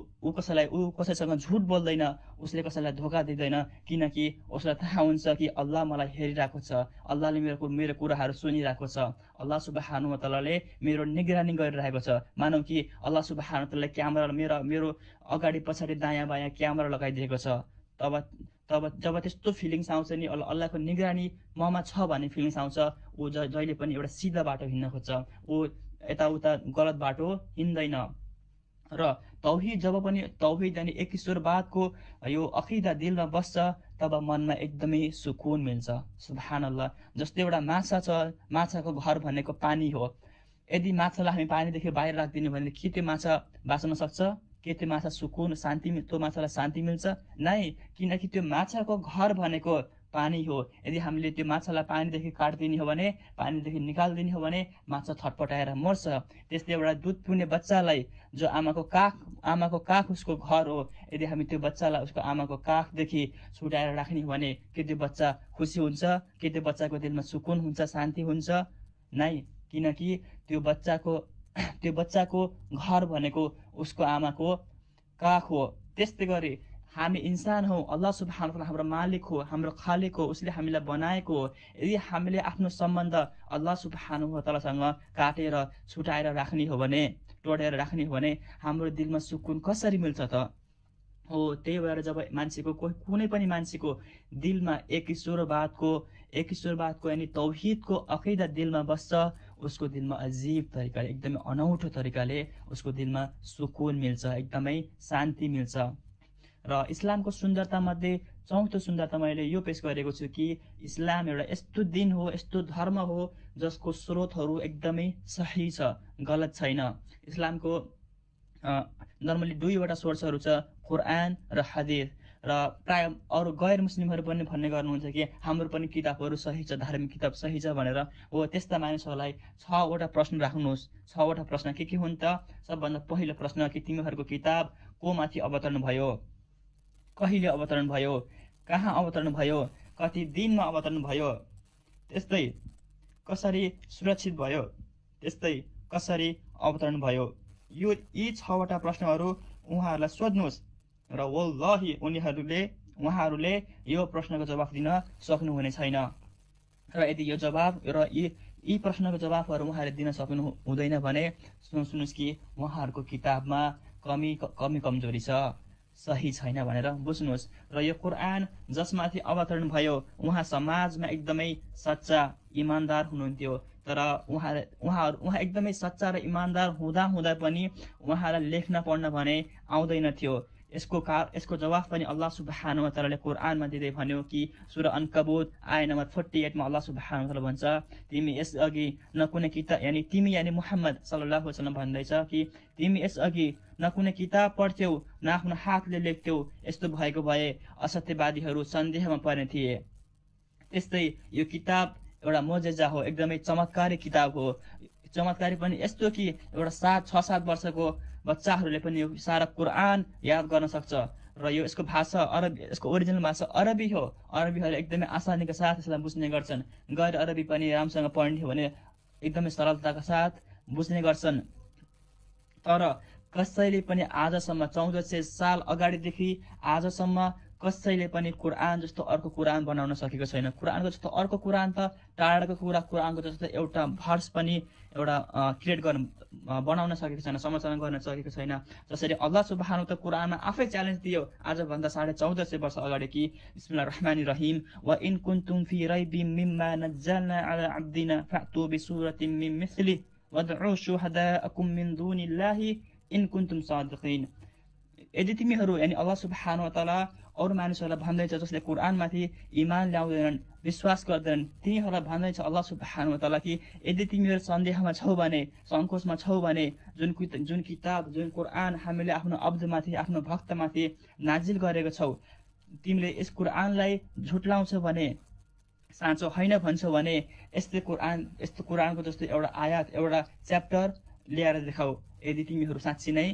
कसैसँग झुट बोल्दैन, उसले कसैलाई धोका दिँदैन, किनकि उसलाई थाहा हुन्छ कि अल्लाह मलाई हेरिरहेको छ, अल्लाहले मेरो कुराहरू सुनिरहेको छ, अल्लाह सुब्हानु व तआलाले मेरो निगरानी गरिरहेको छ। मानौ कि अल्लाह सुब्हानु व तआलाले क्यामेरा मेरो अगाडि पछाडि दायाँ बायाँ क्यामेरा लगाइदिएको छ। तब जब त्यस्तो फिलिङ्स आउँछ नि, अल्लाहको निगरानी ममा छ भन्ने फिलिङ्स आउँछ, ऊ जहिले पनि एउटा सिधा बाटो हिँड्न खोज्छ, ऊ यताउता गलत बाटो हिँड्दैन। र जब पनि तौहिद यानि एक ईश्वरवादको यो अकिदा दिलमा बस्छ, तब मनमा एकदमै सुकुन मिल्छ। सुब्हानल्लाह। जस्तै एउटा माछा छ, माछाको घर भनेको पानी हो। यदि माछालाई हामी पानीदेखि बाहिर राखिदिने भने के त्यो माछा बाँच्न सक्छ? के त्यो माछा सुकुन, त्यो माछालाई शान्ति मिल्छ? नै, किनकि त्यो माछाको घर भनेको पानी हो। यदि हामीले त्यो माछालाई पानीदेखि काट्दिने हो भने, पानीदेखि निकाल्दिने हो भने माछा छटपटाएर मर्छ। त्यस्तै एउटा दुध पिउने बच्चालाई, जो आमाको काख उसको घर हो, यदि हामी त्यो बच्चालाई उसको आमाको काखदेखि छुटाएर राख्ने हो भने के त्यो बच्चा खुसी हुन्छ? के त्यो बच्चाको दिलमा सुकुन हुन्छ, शान्ति हुन्छ? नै, किनकि त्यो बच्चाको घर भनेको उसको आमाको काख हो। त्यस्तै गरी हामी इन्सान हौ, अल्लाह सुब्हानु व तआला हाम्रो मालिक हो, हाम्रो खालिक हो, उसले हामीलाई बनाएको हो। यदि हामीले आफ्नो सम्बन्ध अल्लाह सुब्हानु व तआलासँग काटेर छुटाएर राख्ने हो भने, तोडेर राख्ने हो भने हाम्रो दिलमा सुकुन कसरी मिल्छ त? हो। त्यही भएर जब मान्छेको कुनै पनि मान्छेको दिलमा एक ईश्वरवादको यानि तौहिदको अकिदा दिलमा बस्छ, उसको दिलमा अजीब तरिकाले एकदमै अनौठो तरिकाले उसको दिलमा सुकुन मिल्छ, एकदमै शान्ति मिल्छ। र इस्लामको सुन्दरता मध्ये चौथो सुन्दरता मैले यो पेश गरेको छु कि इस्लाम एउटा यस्तो दिन हो, यस्तो धर्म हो जसको स्रोतहरू एकदमै सही छ, गलत छैन। इस्लामको नर्मली दुईवटा सोर्सहरू छ, कुरान र हदिस। र प्राय अरू गैर मुस्लिमहरू पनि भन्ने गर्नुहुन्छ कि हाम्रो पनि किताबहरू सही छ, धार्मिक किताब सही छ भनेर। हो, त्यस्ता मानिसहरूलाई 6वटा प्रश्न राख्नुहोस्। 6वटा प्रश्न के हुन् त? सबभन्दा पहिलो प्रश्न कि तिमीहरूको किताब को माथि अवतरण भयो, कहिले अवतरण भयो, कहाँ अवतरण भयो, कति दिनमा अवतरण भयो, त्यस्तै कसरी सुरक्षित भयो, त्यस्तै कसरी अवतरण भयो। यी 6वटा प्रश्नहरू उहाँहरूलाई सोध्नुहोस् र वल्लाही उहाँहरूले यो प्रश्नको जवाफ दिन सक्नुहुने छैन। र यदि यो जवाब र यी प्रश्नको जवाफहरू उहाँहरूले दिन सक्नु हुँदैन भने सुन्नुहोस् कि उहाँहरूको किताबमा कमी कमजोरी छ, सही छैन भनेर बुझ्नुहोस्। र यो कुरान जसमाथि अवतरण भयो उहाँ समाजमा एकदमै सच्चा इमान्दार हुनुहुन्थ्यो, तर उहाँ एकदमै सच्चा र इमान्दार हुँदा पनि उहाँलाई लेख्न पढ्न भने आउँदैन थियो। यसको जवाफ पनि अल्लाह सुब्हानहु व तआलाले कुरानमा दिँदै भन्यो कि सूरा अनकबुत आयत नम्बर 48 मा अल्लाह सुब्हानहु व तआला भन्छ, तिमी यसअघि न कुनै किताब तिमी मुहम्मद सल्लल्लाहु अलैहि वसल्लम भन्दैछ कि तिमी यसअघि न कुनै किताब पढ्थ्यौ न आफ्नो हातले लेख्थ्यौ, यस्तो भएको भए असत्यवादीहरू सन्देहमा पर्ने थिए। त्यस्तै यो किताब एउटा मोजेजा हो, एकदमै चमत्कारी किताब हो। चमत्कारी पनि यस्तो कि एउटा 6-7 वर्षको बच्चाहरूले पनि यो सारा कुरान याद गर्न सक्छ। र यसको भाषा अरबी, यसको ओरिजिनल भाषा अरबी हो। अरबीहरूले एकदमै आसानीका साथ यसलाई बुझ्ने गर्छन्। गैर अरबी पनि राम्रोसँग पढ्ने हो भने एकदमै सरलताका साथ बुझ्ने गर्छन्। तर कसैले पनि आजसम्म 1400 साल अगाडिदेखि आजसम्म कसैले पनि कुरान जस्तो अर्को कुरान बनाउन सकेको छैन। कुरानको जस्तो अर्को कुरान त टाढाको कुरा, कुरानको जस्तो एउटा भर्स पनि क्रिएट बनाउन सकेको छैन, संरचना गर्न सकेको छैन। जसरी अल्लाह सुब्हानहु त कुरानमा आफै च्यालेन्ज दियो आजभन्दा 1450 वर्ष अगाडि कि बिस्मिल्लाहिर रहमानिर रहीम व इन कुन्तुम फी रैबिम मिम्मा नज्जलना अला अब्दिना फअतु बिसूरतिन मिन मिस्लि वदउ शुहदाअकुम मिन दुनिल्लाहि इन कुन्तुम सादिकिन। यदि तिमीहरू यानी अल्लाह सुब्हानहु व तआला अरू मानिसहरूलाई भन्दैछ जसले कुरानमाथि इमान ल्याउँदैनन्, विश्वास गर्दैनन्, तिनीहरूलाई भन्दैछ अल्लाह सुब्हानहु व तआला कि यदि तिमीहरू सन्देहमा छौ भने, सङ्कोचमा छौ भने जुन किताब, जुन कुरान हामीले आफ्नो अब्दमाथि, आफ्नो भक्तमाथि नाजिल गरेको छौ, तिमीले यस कुरानलाई झुटलाउँछौ भने, साँचो होइन भन्छौ भने यस्तो कुरानको जस्तो एउटा आयात, एउटा च्याप्टर ल्याएर देखाऊ यदि तिमीहरू साँच्ची नै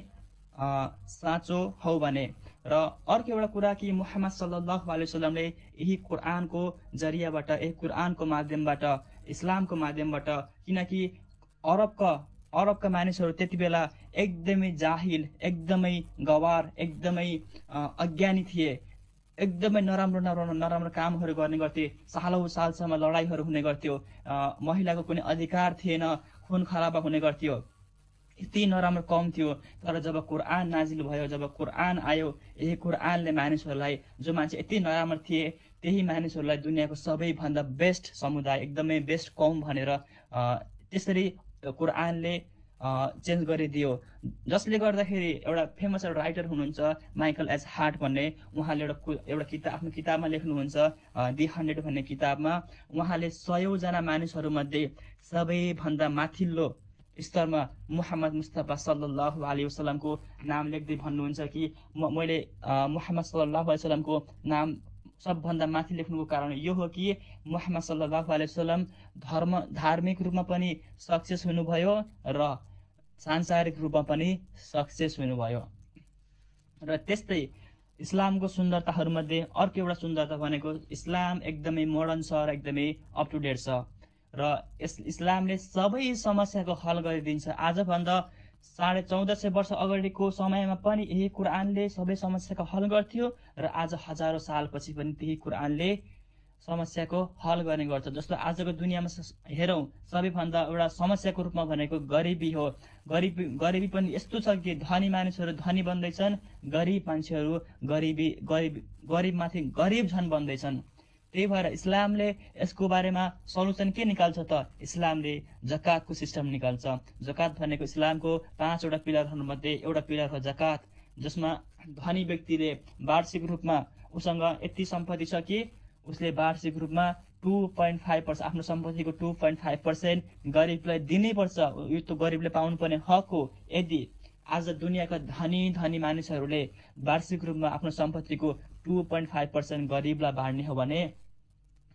साँचो हौ भने। र अर्को एउटा कुरा कि मुहम्मद सल्लल्लाहु अलैहि वसल्लमले यही कुरानको जरियाबाट, यही कुरानको माध्यमबाट, इस्लामको माध्यमबाट, किनकि अरबका मानिसहरू त्यति बेला एकदमै जाहिल, एकदमै गवार, एकदमै अज्ञानी थिए, एकदमै नराम्रो कामहरू गर्ने गर्थे, सालसम्म लडाइँहरू हुने गर्थ्यो, महिलाको कुनै अधिकार थिएन, खुन खराबा हुने गर्थ्यो, यति नराम्रो कम थियो। तर जब कुरान नाजिल भयो, जब कुरान आयो, यही कुरानले मानिसहरूलाई, जो मान्छे यति नराम्रो थिए त्यही मानिसहरूलाई दुनियाँको सबैभन्दा बेस्ट समुदाय, एकदमै बेस्ट कौम भनेर त्यसरी कुरानले चेन्ज गरिदियो। जसले गर्दाखेरि एउटा फेमस एउटा राइटर हुनुहुन्छ माइकल एच हार्ट भन्ने, उहाँले एउटा किताब, आफ्नो किताबमा लेख्नुहुन्छ दि 100 भन्ने किताबमा, उहाँले 100 जना मानिसहरूमध्ये सबैभन्दा माथिल्लो स्तरमा मुहम्मद मुस्तफा सल्लल्लाहु अलैहि वसल्लमको नाम लेख्दै भन्नुहुन्छ कि मैले मुहम्मद सल्लल्लाहु अलैहि वसल्लमको नाम सबभन्दा माथि लेख्नुको कारण यो हो कि मुहम्मद सल्लल्लाहु अलैहि वसल्लम धार्मिक रूपमा पनि सक्सेस हुनुभयो र सांसारिक रूपमा पनि सक्सेस हुनुभयो। र त्यस्तै इस्लामको सुन्दरताहरूमध्ये अर्को एउटा सुन्दरता भनेको इस्लाम एकदमै मोडर्न छ र एकदमै अप टु डेट छ। र इस्लामले सबै समस्याको हल गरिदिन्छ। आजभन्दा 1450 वर्ष अगाडिको समयमा पनि यही कुरानले सबै समस्याको हल गर्थ्यो र आज हजारौं सालपछि पनि त्यही कुरानले समस्याको हल गर्ने गर्छ। जस्तो आजको दुनियाँमा हेरौँ, सबैभन्दा एउटा समस्याको रूपमा भनेको गरिबी हो। गरिबी पनि यस्तो छ कि धनी मानिसहरू धनी बन्दैछन्, गरिब मान्छेहरू गरिबमाथि गरिब झन् बन्दैछन्। त्यही भएर इस्लामले यसको बारेमा सल्युसन के निकाल्छ त? इस्लामले जकातको सिस्टम निकाल्छ। जकात भनेको इस्लामको 5वटा पिलरहरूमध्ये एउटा पिलर हो जकात, जसमा धनी व्यक्तिले वार्षिक रूपमा उसँग यति सम्पत्ति छ कि उसले वार्षिक रूपमा 2.5% आफ्नो सम्पत्तिको 2.5% गरिबलाई दिनैपर्छ। यो त गरिबले पाउनुपर्ने हक हो। यदि आज दुनियाँका धनी मानिसहरूले वार्षिक रूपमा आफ्नो सम्पत्तिको 2.5% गरिबलाई बाँड्ने हो भने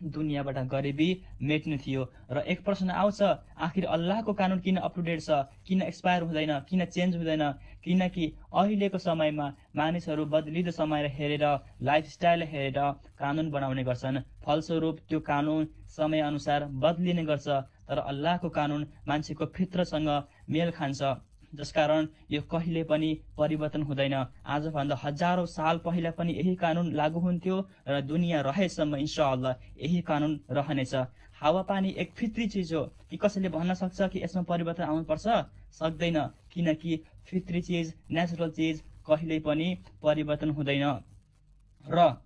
दुनियाँबाट गरिबी मेट्ने थियो। र एक प्रश्न आउँछ, आखिर अल्लाहको कानुन किन अप टु डेट छ, किन एक्सपायर हुँदैन, किन चेन्ज हुँदैन? किनकि अहिलेको समयमा मानिसहरू बदलिँदो समय हेरेर, लाइफस्टाइल हेरेर कानुन बनाउने गर्छन्। फलस्वरूप त्यो कानुन समयअनुसार बदलिने गर्छ। तर अल्लाहको कानुन मान्छेको फित्रसँग मेल खान्छ, जसकारण यो कहिले पनि परिवर्तन हुँदैन। आजभन्दा हजारौं साल पहिला पनि यही कानुन लागू हुन्थ्यो र दुनियाँ रहेसम्म इन्शाअल्लाह यही कानुन रहनेछ। हावापानी एक फित्री चिज हो कि कसैले भन्न सक्छ कि यसमा परिवर्तन आउनुपर्छ? सक्दैन, किनकि फित्री चिज, नेचुरल चिज कहिल्यै पनि परिवर्तन हुँदैन। र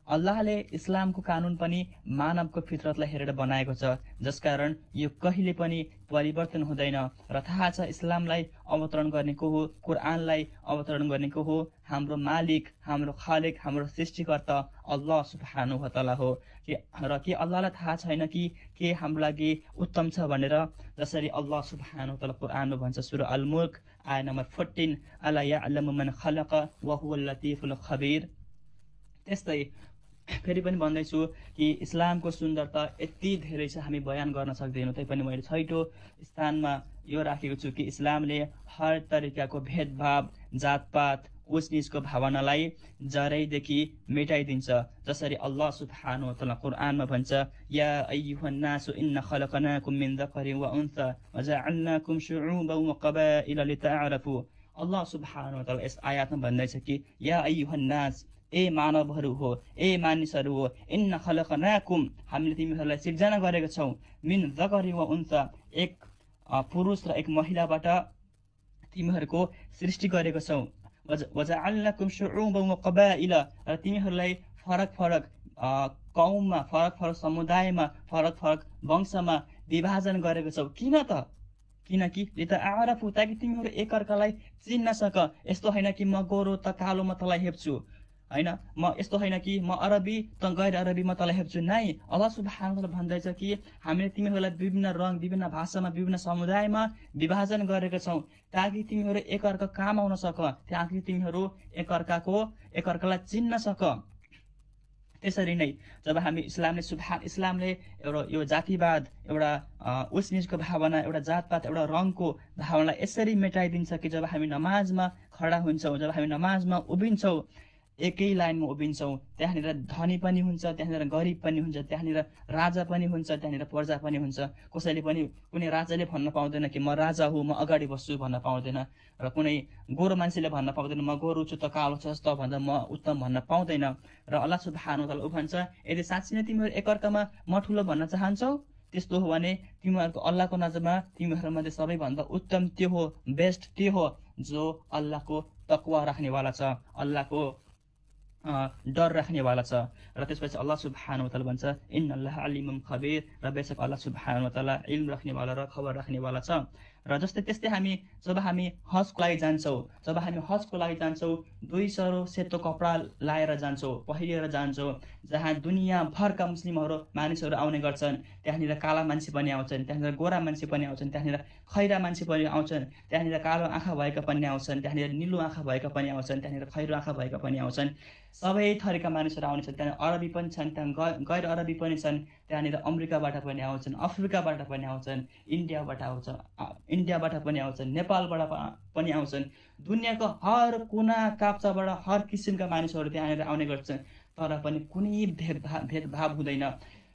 अल्लाहले इस्लामको कानुन पनि मानवको फितरतलाई हेरेर बनाएको छ, जसकारण यो कहिले पनि परिवर्तन हुँदैन। र थाहा छ इस्लामलाई अवतरण गर्ने को हो, कुरानलाई अवतरण गर्ने को हो? हाम्रो मालिक, हाम्रो खालिक, हाम्रो सृष्टिकर्ता अल्लाह सुब्हानहु व तआला हो। र के अल्लाहलाई थाहा छैन कि के हाम्रो लागि उत्तम छ भनेर? जसरी अल्लाह सुब्हानहु व तआला कुरानमा भन्छ, सूरा अल मुल्क आयत नम्बर 14, अला यअलमु मन खलक व हुवल लतीफुल खबीर। त्यस्तै फेरि पनि भन्दैछु कि इस्लामको सुन्दरता यति धेरै छ हामी बयान गर्न सक्दैनौँ। तैपनि मैले छैटौं स्थानमा यो राखेको छु कि इस्लामले हर तरिकाको भेदभाव, जातपात, उचनीचको भावनालाई जरैदेखि मेटाइदिन्छ। जसरी अल्लाह सुब्हानहु व तआला कुरानमा भन्छ, या अय्युहन नासु इन्ना खलकनाकुम मिन ذकरिन व उन्सा व जअलनाकुम शुउबन व क़बाइल लितअरफु। अल्लाह सुब्हानहु व तआला यस आयातमा भन्दैछ कि या अय्युहन नास, ए मानवहरू हो, ए मानिसहरू हो, इन्ना खलकनाकुम, हामीले तिमीहरूलाई सिर्जना गरेका छौं, मिन ذकरिन व उन्सा, एक पुरुष र एक महिलाबाट तिमीहरूको सृष्टि गरेका छौं, वजअलनाकुम शुउबन व क़बाइल, र तिमीहरूलाई फरक फरक कौममा, फरक फरक समुदायमा, फरक फरक वंशमा विभाजन गरेका छौं। किन त? किनकि लितअरफु, ताकि तिमीहरू एकअर्कालाई चिन्न सक। यस्तो हैन कि म गोरो त कालो म तँलाई हेप्छु, हैन, म यस्तो हैन कि म अरबी त गैर अरबी म तँलाई हेप्छु। नै, अल्लाह सुब्हानहु व तआला भन्दैछ कि हामीले तिमीहरूलाई विभिन्न रङ, विभिन्न भाषामा, विभिन्न समुदायमा विभाजन गरेका छौं, ताकि तिमीहरू एकअर्का काम आउन सक, ताकि तिमीहरू एकअर्कालाई चिन्न सक। त्यसरी नै जब हामी इस्लामले एउटा यो जातिवाद, एउटा उचनीचको भावना, एउटा जातपात, एउटा रङको भावनालाई यसरी मेटाइदिन्छ कि जब हामी नमाजमा खडा हुन्छौँ, जब हामी नमाजमा उभिन्छौँ, एकै लाइनमा उभिन्छौँ, त्यहाँनिर धनी पनि हुन्छ, त्यहाँनिर गरिब पनि हुन्छ, त्यहाँनिर राजा पनि हुन्छ, त्यहाँनिर प्रजा पनि हुन्छ। कसैले पनि, कुनै राजाले भन्न पाउँदैन कि म राजा हुँ, म अगाडि बस्छु भन्न पाउँदैन, र कुनै गोरो मान्छेले भन्न पाउँदैन म गोरो छु त कालो छस् त भन्दा म उत्तम भन्न पाउँदैन। र अल्लाह सुब्हानहु व तआला भन्छ, यदि साँच्चै नै तिमीहरू एकअर्कामा म ठुलो भन्न चाहन्छौ, त्यस्तो हो भने तिमीहरूको अल्लाहको नजरमा तिमीहरूमध्ये सबैभन्दा उत्तम त्यो हो, बेस्ट त्यो हो जो अल्लाहको तक्वा राख्नेवाला छ, अल्लाहको डर राख्नेवाला छ। र त्यसपछि अल्लाह सुब्हानहु व तआला भन्छ, इन्नल्लाह अलिमुन खबीर, र बेशक अल्लाह सुब्हानहु व तआला इल्म राख्नेवाला र खबर राख्नेवाला छ। र त्यस्तै हामी जब हामी हजको लागि जान्छौँ, 2 सरो सेतो कपडा लाएर जान्छौँ, पहिरेर जान्छौँ, जहाँ दुनियाँभरका मुस्लिमहरू मानिसहरू आउने गर्छन्। त्यहाँनिर काला मान्छे पनि आउँछन्, त्यहाँनिर गोरा मान्छे पनि आउँछन्, त्यहाँनिर खैरा मान्छे पनि आउँछन्, त्यहाँनिर कालो आँखा भएका पनि आउँछन्, त्यहाँनिर निलो आँखा भएका पनि आउँछन्, त्यहाँनिर खैरो आँखा भएका पनि आउँछन्। सबै थरीका मानिसहरू आउने छन्। त्यहाँ अरबी पनि छन्, त्यहाँ गैर अरबी पनि छन्, त्यहाँनिर अमेरिकाबाट पनि आउँछन्, अफ्रिकाबाट पनि आउँछन्, इन्डियाबाट पनि आउँछन्, नेपालबाट पनि आउँछन्। दुनियाँको हर कुना काप्चाबाट हर किसिमका मानिसहरू त्यहाँनिर आउने गर्छन्। तर पनि कुनै भेदभाव हुँदैन।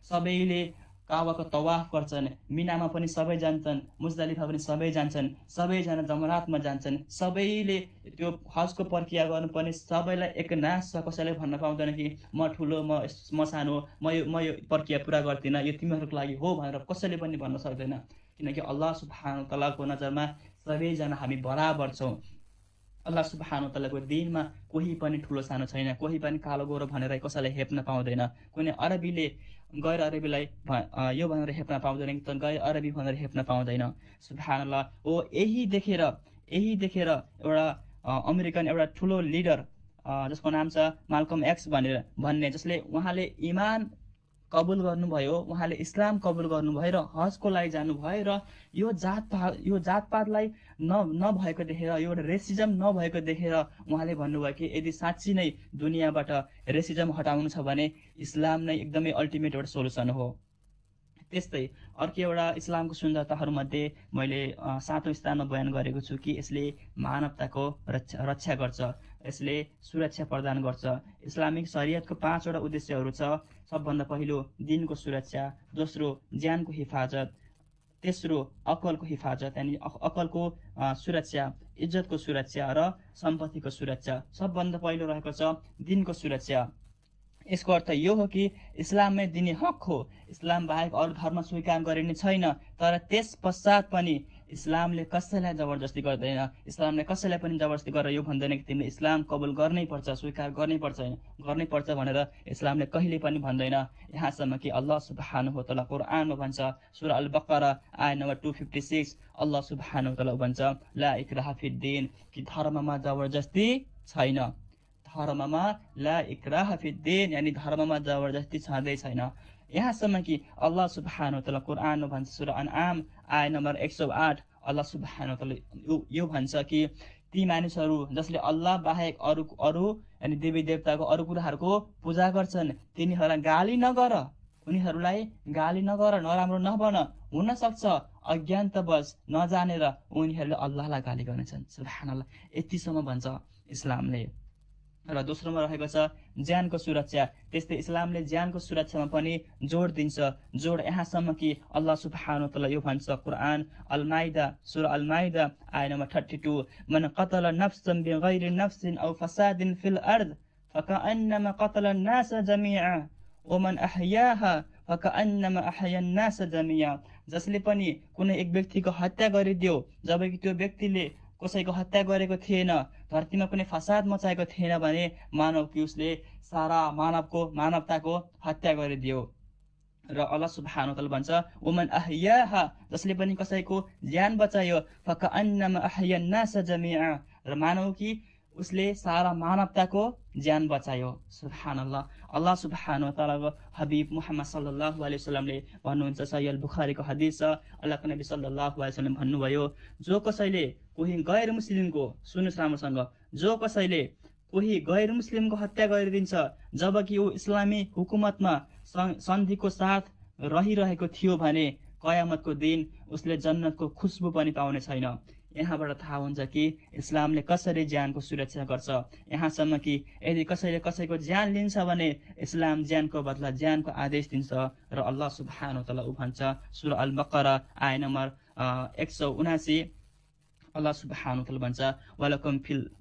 सबैले काबाको तवाफ गर्छन्, मिनामा पनि सबै जान्छन्, मुजदलिफा पनि सबै जान्छन्, सबैजना जमरातमा जान्छन्, सबैले त्यो हजको प्रक्रिया गर्नुपर्ने, सबैलाई एक नाश छ। कसैले भन्न पाउँदैन कि म ठुलो म सानो, म यो प्रक्रिया पुरा गर्दिनँ, यो तिमीहरूको लागि हो भनेर कसैले पनि भन्न सक्दैन। किनकि अल्लाह सुब्हानहु तआलाको नजरमा सबैजना हामी बराबर छौँ। अल्लाह सुब्हानहु तआलाको दिनमा कोही पनि ठुलो सानो छैन, कोही पनि कालो गोरो भनेर कसैलाई हेप्न पाउँदैन। कुनै अरबीले गैर अरबीलाई यो भनेर हेप्न पाउँदैन कि गैर अरबी भनेर हेप्न पाउँदैन। सुब्हानल्लाह। हो यही देखेर एउटा अमेरिकन एउटा ठुलो लिडर जसको नाम छ माल्कम एक्स भन्ने, जसले उहाँले इमान कबुल गर्नुभयो, उहाँले इस्लाम कबुल गर्नुभयो र हजको लागि जानुभयो र यो जातपातलाई नभएको देखेर, यो रेसिजम नभएको देखेर उहाँले भन्नुभयो कि यदि साँच्ची नै दुनियाँबाट रेसिजम हटाउनु छ भने इस्लाम नै एकदमै अल्टिमेट एउटा सोल्युसन हो। त्यस्तै अर्को एउटा इस्लामको सुन्दरताहरूमध्ये मैले 7औं स्थानमा बयान गरेको छु कि यसले मानवताको रक्षा गर्छ, यसले सुरक्षा प्रदान गर्छ। इस्लामिक शरीयतको 5वटा उद्देश्यहरू छ। सबभन्दा पहिलो दिनको सुरक्षा, दोस्रो ज्यानको हिफाजत, तेस्रो अकलको हिफाजत यानि अकलको सुरक्षा, इज्जतको सुरक्षा र सम्पत्तिको सुरक्षा। सबभन्दा पहिलो रहेको छ दिनको सुरक्षा। यसको अर्थ यो हो कि इस्लाममै दिने हक हो, इस्लाम बाहेक अरू धर्म स्वीकार गरिने छैन। तर त्यस पश्चात पनि इस्लामले कसैलाई जबरजस्ती गर्दैन, इस्लामले कसैलाई पनि जबरजस्ती गरेर यो भन्दैन कि तिमीले इस्लाम कबुल गर्नै पर्छ, स्वीकार गर्नै पर्छ भनेर इस्लामले कहिले पनि भन्दैन। यहाँसम्म कि अल्लाह सुब्हानहु तआला कुरानमा भन्छ, सूरा अल बकरा आयत नम्बर 256, अल्लाह सुब्हानहु तआला भन्छ ला इक्राहा फिद्दीन कि धर्ममा जबरजस्ती छैन। धर्ममा ला इक्राहा फिद्दीन यानी धर्ममा जबरजस्ती छँदै छैन। यहाँसम्म कि अल्लाह सुब्हानहु तआला कुरानमा भन्छ, सूरा अनआम आयत नम्बर 108, अल्लाह सुब्हानहु तआला यो भन्छ कि ती मानिसहरू जसले अल्लाह बाहेक अरू यानी देवी देवताको अरू कुराहरूको पूजा गर्छन् तिनीहरूलाई गाली नगर, उनीहरूलाई गाली नगर, नराम्रो नबन। हुन सक्छ अज्ञानतावश नजानेर उनीहरूले अल्लाहलाई गाली गर्नेछन्। सुब्हानल्लाह। यतिसम्म भन्छ इस्लामले। र दोस्रोमा रहेको छ ज्यानको सुरक्षा। त्यस्तै इस्लामले ज्यानको सुरक्षामा पनि जोड दिन्छ। जोड यहाँसम्म कि अल्लाह सुब्हानहु तआला यो भन्छ कुरान अल माइदा सूरा अल माइदा आयत नम्बर 32, मन कतल नफ्सन बिगैरि नफ्सिन औ फसादिन फिल अर्द फकअन्नमा कतल अन्नास जमिआ व मन अहयाहा फकअन्नमा अहया अन्नास जमिआ। जसले पनि कुनै एक व्यक्तिको हत्या गरिदियो जबकि त्यो व्यक्तिले कसैको हत्या गरेको थिएन, धरतीमा कुनै फसाद मचाएको थिएन भने मानव कि उसले सारा मानवताको हत्या गरिदियो। र अल्लाह सुब्हानहु तआला भन्छ वमन अहयाहा जसले पनि कसैको ज्यान बचायो फकअन्नमा अहया अन्नास जमिआ र मानव कि उसले सारा मानवताको ज्यान बचायो। सुब्हानल्लाह। अल्लाह सुब्हानहु तआलाको हबीब मुहम्मद सल्लल्लाहु अलैहि वसल्लमले भन्नुहुन्छ, सहीह अल बुखारीको हदीस छ, अल्लाहको नबी सल्लल्लाहु अलैहि वसल्लम भन्नुभयो, जो कसैले कोही गैर मुस्लिमको, सुन्नुस् राम्रोसँग, जो कसैले कोही गैर मुस्लिमको हत्या गरिदिन्छ जबकि ऊ इस्लामी हुकुमतमा सन्धिको साथ रहिरहेको थियो भने कयामतको दिन उसले जन्नतको खुशबु पनि पाउने छैन। यहाँबाट थाहा हुन्छ कि इस्लामले कसरी ज्यानको सुरक्षा गर्छ। यहाँसम्म कि यदि कसैले कसैको ज्यान लिन्छ भने इस्लाम ज्यानको बदला ज्यानको आदेश दिन्छ। र अल्लाह सुब्हानहु तआला भन्छ सूरा अल बकरा आयत नम्बर 179, अल्लाह सुब्हानहु तआला भन्छ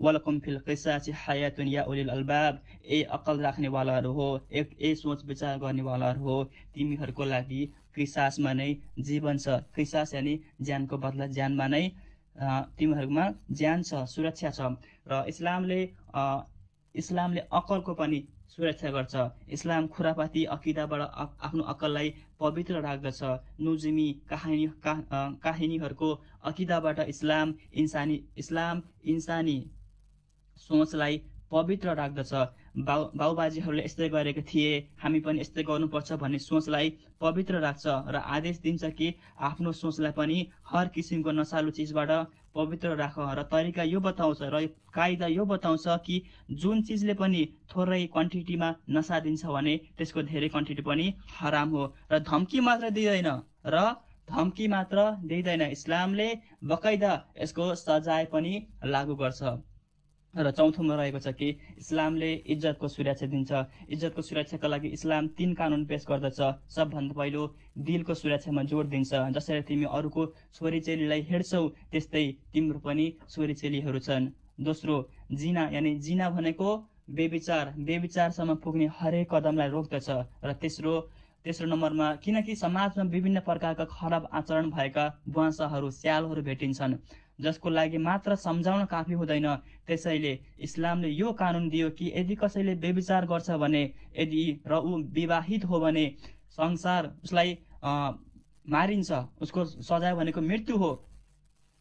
वलकुम फिल क़िसासि हयातुन या उलिल अलबाब, ए अकल राख्नेवालाहरू हो, ए सोच विचार गर्नेवालाहरू हो, तिमीहरूको लागि क़िसासमा नै जीवन छ। क़िसास यानी ज्यानको बदला ज्यानमा नै तिमीहरूमा ज्यान छ, सुरक्षा छ। र इस्लामले अकलको पनि सुरक्षा गर्छ। इस्लाम खुरापाती अकिदाबाट आफ्नो अकललाई पवित्र राख्दछ। नुजमी काहिनीहरूको अकिदाबाट इस्लाम इन्सानी सोचलाई पवित्र राख्दछ। बाउबाजीहरूले यस्तै गरेको थिए, हामी पनि यस्तै गर्नुपर्छ भन्ने सोचलाई पवित्र राख्छ र आदेश दिन्छ कि आफ्नो सोचलाई पनि हर किसिमको नशालु चिजबाट पवित्र राख। र तरिका यो बताउँछ र कायदा यो बताउँछ कि जुन चिजले पनि थोरै क्वान्टिटीमा नशा दिन्छ भने त्यसको धेरै क्वान्टिटी पनि हराम हो। र धम्की मात्र दिँदैन, इस्लामले बकाइदा यसको सजाय पनि लागू गर्छ। र चौथोमा रहेको छ कि इस्लामले इज्जतको सुरक्षा दिन्छ। इज्जतको सुरक्षाका लागि इस्लाम 3 कानुन पेश गर्दछ। सबभन्दा पहिलो दिलको सुरक्षामा जोड दिन्छ। जसरी तिमी अरूको छोरीचेलीलाई हेर्छौ त्यस्तै तिम्रो पनि छोरीचेलीहरू छन्। दोस्रो जिना, यानी जिना भनेको बेविचारसम्म पुग्ने हरेक कदमलाई रोक्दछ। र तेस्रो नम्बरमा किनकि समाजमा विभिन्न प्रकारका खराब आचरण भएका वंशहरू स्यालहरू भेटिन्छन् जसको लागि मात्र सम्झाउन काफी हुँदैन। त्यसैले इस्लामले यो कानुन दियो कि यदि कसैले बेविचार गर्छ भने र ऊ विवाहित हो भने उसलाई मारिन्छ, उसको सजाय भनेको मृत्यु हो।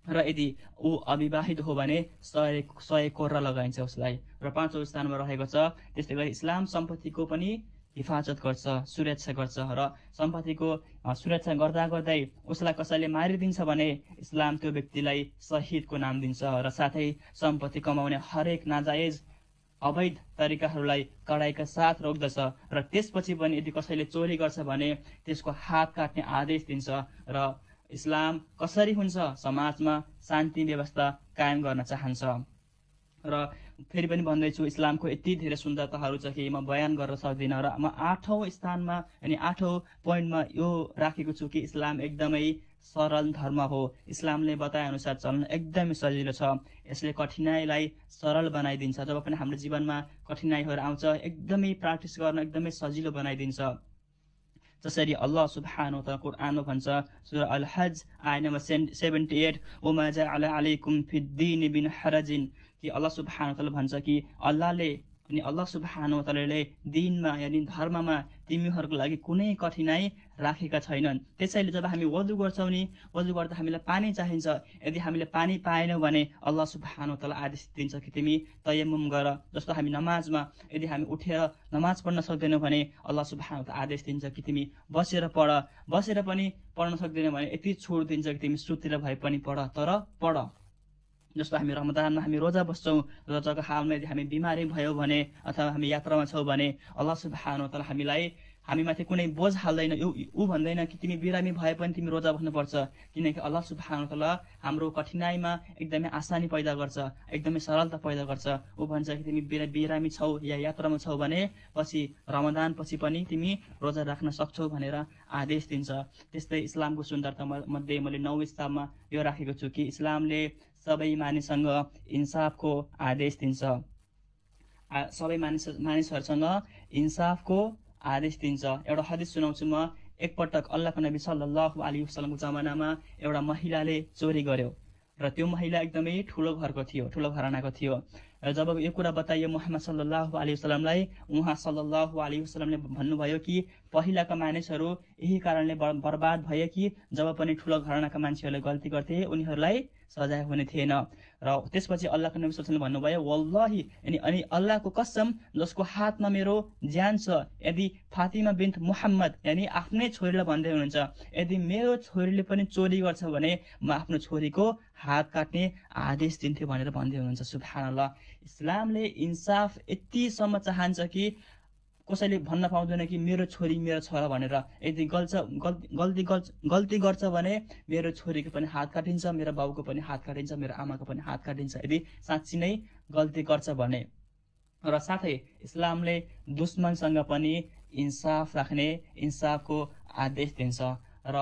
र यदि ऊ अविवाहित हो भने 100 कोर्रा लगाइन्छ उसलाई। र 5औं स्थानमा रहेको छ त्यस्तै गरी इस्लाम सम्पत्तिको पनि हिफाजत गर्छ, सुरक्षा गर्छ। र सम्पत्तिको सुरक्षा गर्दै उसलाई कसैले मारिदिन्छ भने इस्लाम त्यो व्यक्तिलाई शहीदको नाम दिन्छ। र साथै सम्पत्ति कमाउने हरेक नाजायज अवैध तरिकाहरूलाई कडाइका साथ रोक्दछ। र त्यसपछि पनि यदि कसैले चोरी गर्छ भने त्यसको हात काट्ने आदेश दिन्छ। र इस्लाम कसरी हुन्छ समाजमा शान्ति व्यवस्था कायम गर्न चाहन्छ। र फेरि पनि भन्दैछु इस्लामको यति धेरै सुन्दरताहरू छ कि म बयान गर्न सक्दिनँ। र म 8औं स्थानमा यानी 8औं पोइन्टमा यो राखेको छु कि इस्लाम एकदमै सरल धर्म हो। इस्लामले बताए अनुसार चल्न एकदमै सजिलो छ। यसले कठिनाइलाई सरल बनाइदिन्छ। जब पनि हाम्रो जीवनमा कठिनाइहरू आउँछ एकदमै प्र्याक्टिस गर्न एकदमै सजिलो बनाइदिन्छ। जसरी अल्लाह सुब्हानहु व तआला कुरानमा भन्छ सूरा अल हज आयत नम्बर 78 वमा जअला अलैकुम फिद्दीन बिन हरजिन कि अल्लाह सुब्हानहु व तआला भन्छ कि अल्लाह सुब्हानहु व तआलाले दिनमा यानी धर्ममा तिमीहरूको लागि कुनै कठिनाइ राखेका छैनन्। त्यसैले जब हामी वजु गर्छौं नि वजु गर्दा हामीलाई पानी चाहिन्छ। यदि हामीले पानी पाएनौं भने अल्लाह सुब्हानहु व तआला आदेश दिन्छ कि तिमी तयम्मुम गर। जस्तो हामी नमाजमा यदि हामी उठेर नमाज पढ्न सक्दैनौं भने अल्लाह सुब्हानहु व तआला आदेश दिन्छ कि तिमी बसेर पढ। बसेर पनि पढ्न सक्दैनौ भने यति छोड दिन्छ कि तिमी सुतेर भए पनि पढ, तर पढ। जस्तो हामी रमजानमा हामी रोजा बस्छौं, रोजाको हालमा यदि हामी बिमारी भयो भने अथवा हामी यात्रामा छौं भने अल्लाह सुब्हानहु व तआला हामीमाथि कुनै बोझ हाल्दैन। ऊ भन्दैन कि तिमी बिरामी भए पनि तिमी रोजा बस्नुपर्छ, किनकि अल्लाह सुब्हानहु व तआला हाम्रो कठिनाइमा एकदमै आसानी पैदा गर्छ, एकदमै सरलता पैदा गर्छ। ऊ भन्छ कि तिमी बिरामी छौ या यात्रामा छौ भने पछि रमजान पछि पनि तिमी रोजा राख्न सक्छौ भनेर आदेश दिन्छ। त्यस्तै इस्लामको सुन्दरता मध्ये मैले 9औं स्थानमा यो राखेको छु कि इस्लामले सबै मानिससँग इन्साफको आदेश दिन्छ। सबै मानिसहरूसँग इन्साफको आदेश दिन्छ। एउटा हदिस सुनाउँछु म। एकपटक अल्लाहको नबी सल्लल्लाहु अलैहि वसल्लमको जमानामा एउटा महिलाले चोरी गर्यो र त्यो महिला एकदमै ठुलो घरको थियो, ठुलो घरानाको थियो। र जब यो कुरा बताइयो मुहम्मद सल्लल्लाहु अलैहि वसल्लमलाई, उहाँ सल्लल्लाहु अलैहि वसल्लमले भन्नुभयो कि पहिलाका मानिसहरू यही कारणले बर्बाद भए कि जब पनि ठुलो घरानाका मान्छेहरूले गल्ती गर्थे उनीहरूलाई सजाय हुने थिएन। र त्यसपछि अल्लाहको नबी सल्लल्लाहु अलैहि वसल्लमले भन्नुभयो वल्लाही अनि अल्लाहको कसम जसको हातमा मेरो ज्यान छ, यदि फातिमा बिन्त मुहम्मद यानी आफ्नै छोरीलाई भन्दै हुनुहुन्छ यदि मेरो छोरीले पनि चोरी गर्छ भने म आफ्नो छोरीको हात काट्ने आदेश दिन्थे भनेर भन्दै हुनुहुन्छ। सुब्हानअल्लाह। इस्लामले इन्साफ यतिसम्म चाहन्छ कि कसैले भन्न पाउँदैन कि मेरो छोरी मेरो छोरा भनेर। यदि गल्ती गर्छ भने मेरो छोरीको पनि हात काटिन्छ, मेरो बाउको पनि हात काटिन्छ, मेरो आमाको पनि हात काटिन्छ यदि साँच्ची नै गल्ती गर्छ भने। र साथै इस्लामले दुश्मनसँग पनि इन्साफ राख्ने इन्साफको आदेश दिन्छ। र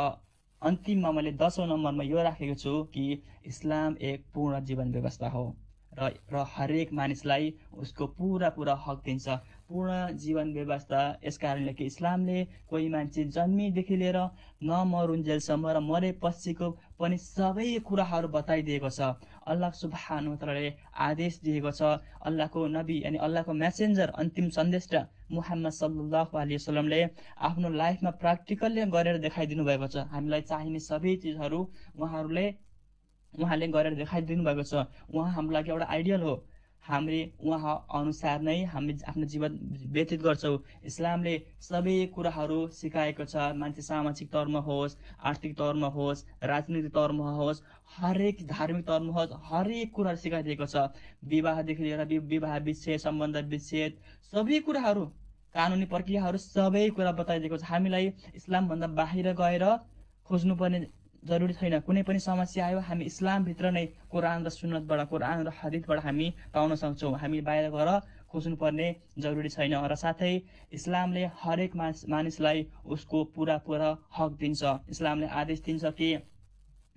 अन्तिममा मैले 10औं नम्बरमा यो राखेको छु कि इस्लाम एक पूर्ण जीवन व्यवस्था हो र हरेक मानिसलाई उसको पूरा हक दिन्छ, पूर्ण जीवन व्यवस्था। यसकारणले कि इस्लामले कोही मान्छे जन्मीदेखि लिएर नमरुन्जेलसम्म र मरेपछिको पनि सबै कुराहरू बताइदिएको छ। अल्लाह सुब्हानहु व तआलाले आदेश दिएको छ। अल्लाहको नबी यानी अल्लाहको मेसेन्जर अन्तिम सन्देशटा मुहम्मद सल्लल्लाहु अलैहि वसल्लमले आफ्नो लाइफमा प्र्याक्टिकलले गरेर देखाइदिनु भएको छ। हामीलाई चाहिने सबै चिजहरू उहाँले गरेर देखाइदिनु भएको छ। उहाँ हाम्रो लागि एउटा आइडियल हो। हामी उहाँ अनुसार नै हामी आफ्नो जीवन व्यतीत गर्छौँ। इस्लामले सबै कुराहरू सिकाएको छ। मान्छे सामाजिक तौरमा होस्, आर्थिक तौरमा होस्, राजनीतिक तौरमा होस्, हरेक धार्मिक तौरमा होस्, हरेक कुराहरू सिकाइदिएको छ। विवाहदेखि लिएर विवाह विच्छेद, सम्बन्ध विच्छेद, सबै कुराहरू, कानुनी प्रक्रियाहरू सबै कुरा बताइदिएको छ। हामीलाई इस्लामभन्दा बाहिर गएर खोज्नुपर्ने जरुरी छैन। कुनै पनि समस्या आयो हामी इस्लामभित्र नै कुरान र सुन्नतबाट, कुरान र हदिसबाट हामी पाउन सक्छौँ। हामी बाहिर गएर खोज्नुपर्ने जरुरी छैन। र साथै इस्लामले हरेक मानिसलाई उसको पुरा हक दिन्छ। इस्लामले आदेश दिन्छ कि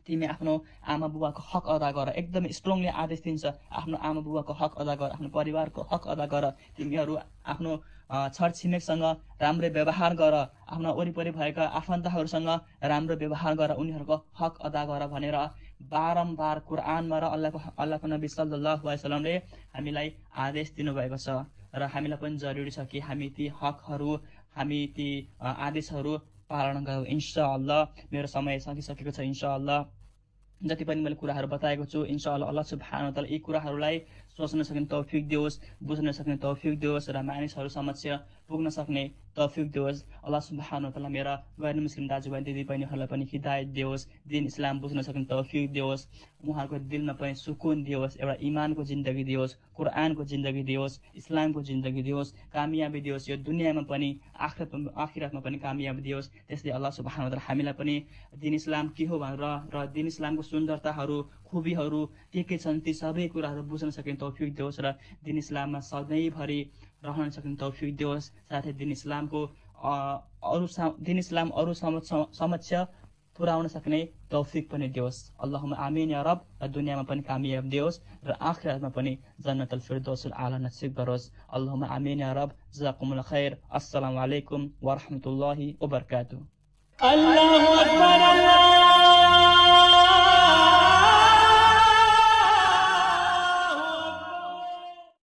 तिमी आफ्नो आमा बुबाको हक अदा गर, एकदमै स्ट्रङली आदेश दिन्छ आफ्नो आमा बुबाको हक अदा गर, आफ्नो परिवारको हक अदा गर, तिमीहरू आफ्नो छरछिमेकसँग राम्रो व्यवहार गर, आफ्ना वरिपरि भएका आफन्तहरूसँग राम्रो व्यवहार गर, उनीहरूको हक अदा गर भनेर बारम्बार कुरानमा र अल्लाहको नबी सल्लल्लाहु अलैहि वसल्लमले हामीलाई आदेश दिनुभएको छ। र हामीलाई पनि जरुरी छ कि हामी ती हकहरू, हामी ती आदेशहरू पालन गरौँ। इन्शाअल्लाह मेरो समय सकिसकेको छ। इन्शाअल्लाह जति पनि मैले कुराहरू बताएको छु, इन्शाअल्लाह अल्लाह सुब्हानहु व तआला यी कुराहरूलाई सोच्न सक्ने तौफिक दियोस्, बुझ्न सक्ने तौफिक दियोस् र मानिसहरू समक्ष पुग्न सक्ने तौफिक दियोस्। अल्लाह सुब्हानहु व तआला मेरा गैर मुस्लिम दाजुभाइ दिदीबहिनीहरूलाई पनि हिदायत दियोस्, दिन इस्लाम बुझ्न सक्ने तौफिक दियोस्, उहाँहरूको दिलमा पनि सुकुन दियोस्, एउटा इमानको जिन्दगी दियोस्, कुरानको जिन्दगी दियोस्, इस्लामको जिन्दगी दियोस्, कामयाबी दियोस्, यो दुनियाँमा पनि आखिरतमा पनि कामयाबी दियोस्। त्यसले अल्लाह सुब्हानहु व तआला हामीलाई पनि दिन इस्लाम के हो भनेर र दिन इस्लामको सुन्दरताहरू, खुबीहरू के छन् ती सबै कुराहरू बुझ्न सक्ने तौफिक दियोस् र दिन इस्लाममा सधैँभरि रहन सक्ने तौफिक दियोस्। साथै दिन इस्लाम अरू समक्ष पुर्याउन सक्ने तौफिक पनि दियोस्। अल्लाहुम्मा आमीन या रब। र दुनियाँमा पनि कामयाब दियोस् र आखिरतमा पनि जन्नतुल फिरदौसल आला नसिब गरोस्। अल्लाहुम्मा आमीन या रब। जजाकुमुल्लाह खैर। अस्सलामु अलैकुम व रहमतुल्लाहि व बरकातुहू। अल्लाहु अकबर।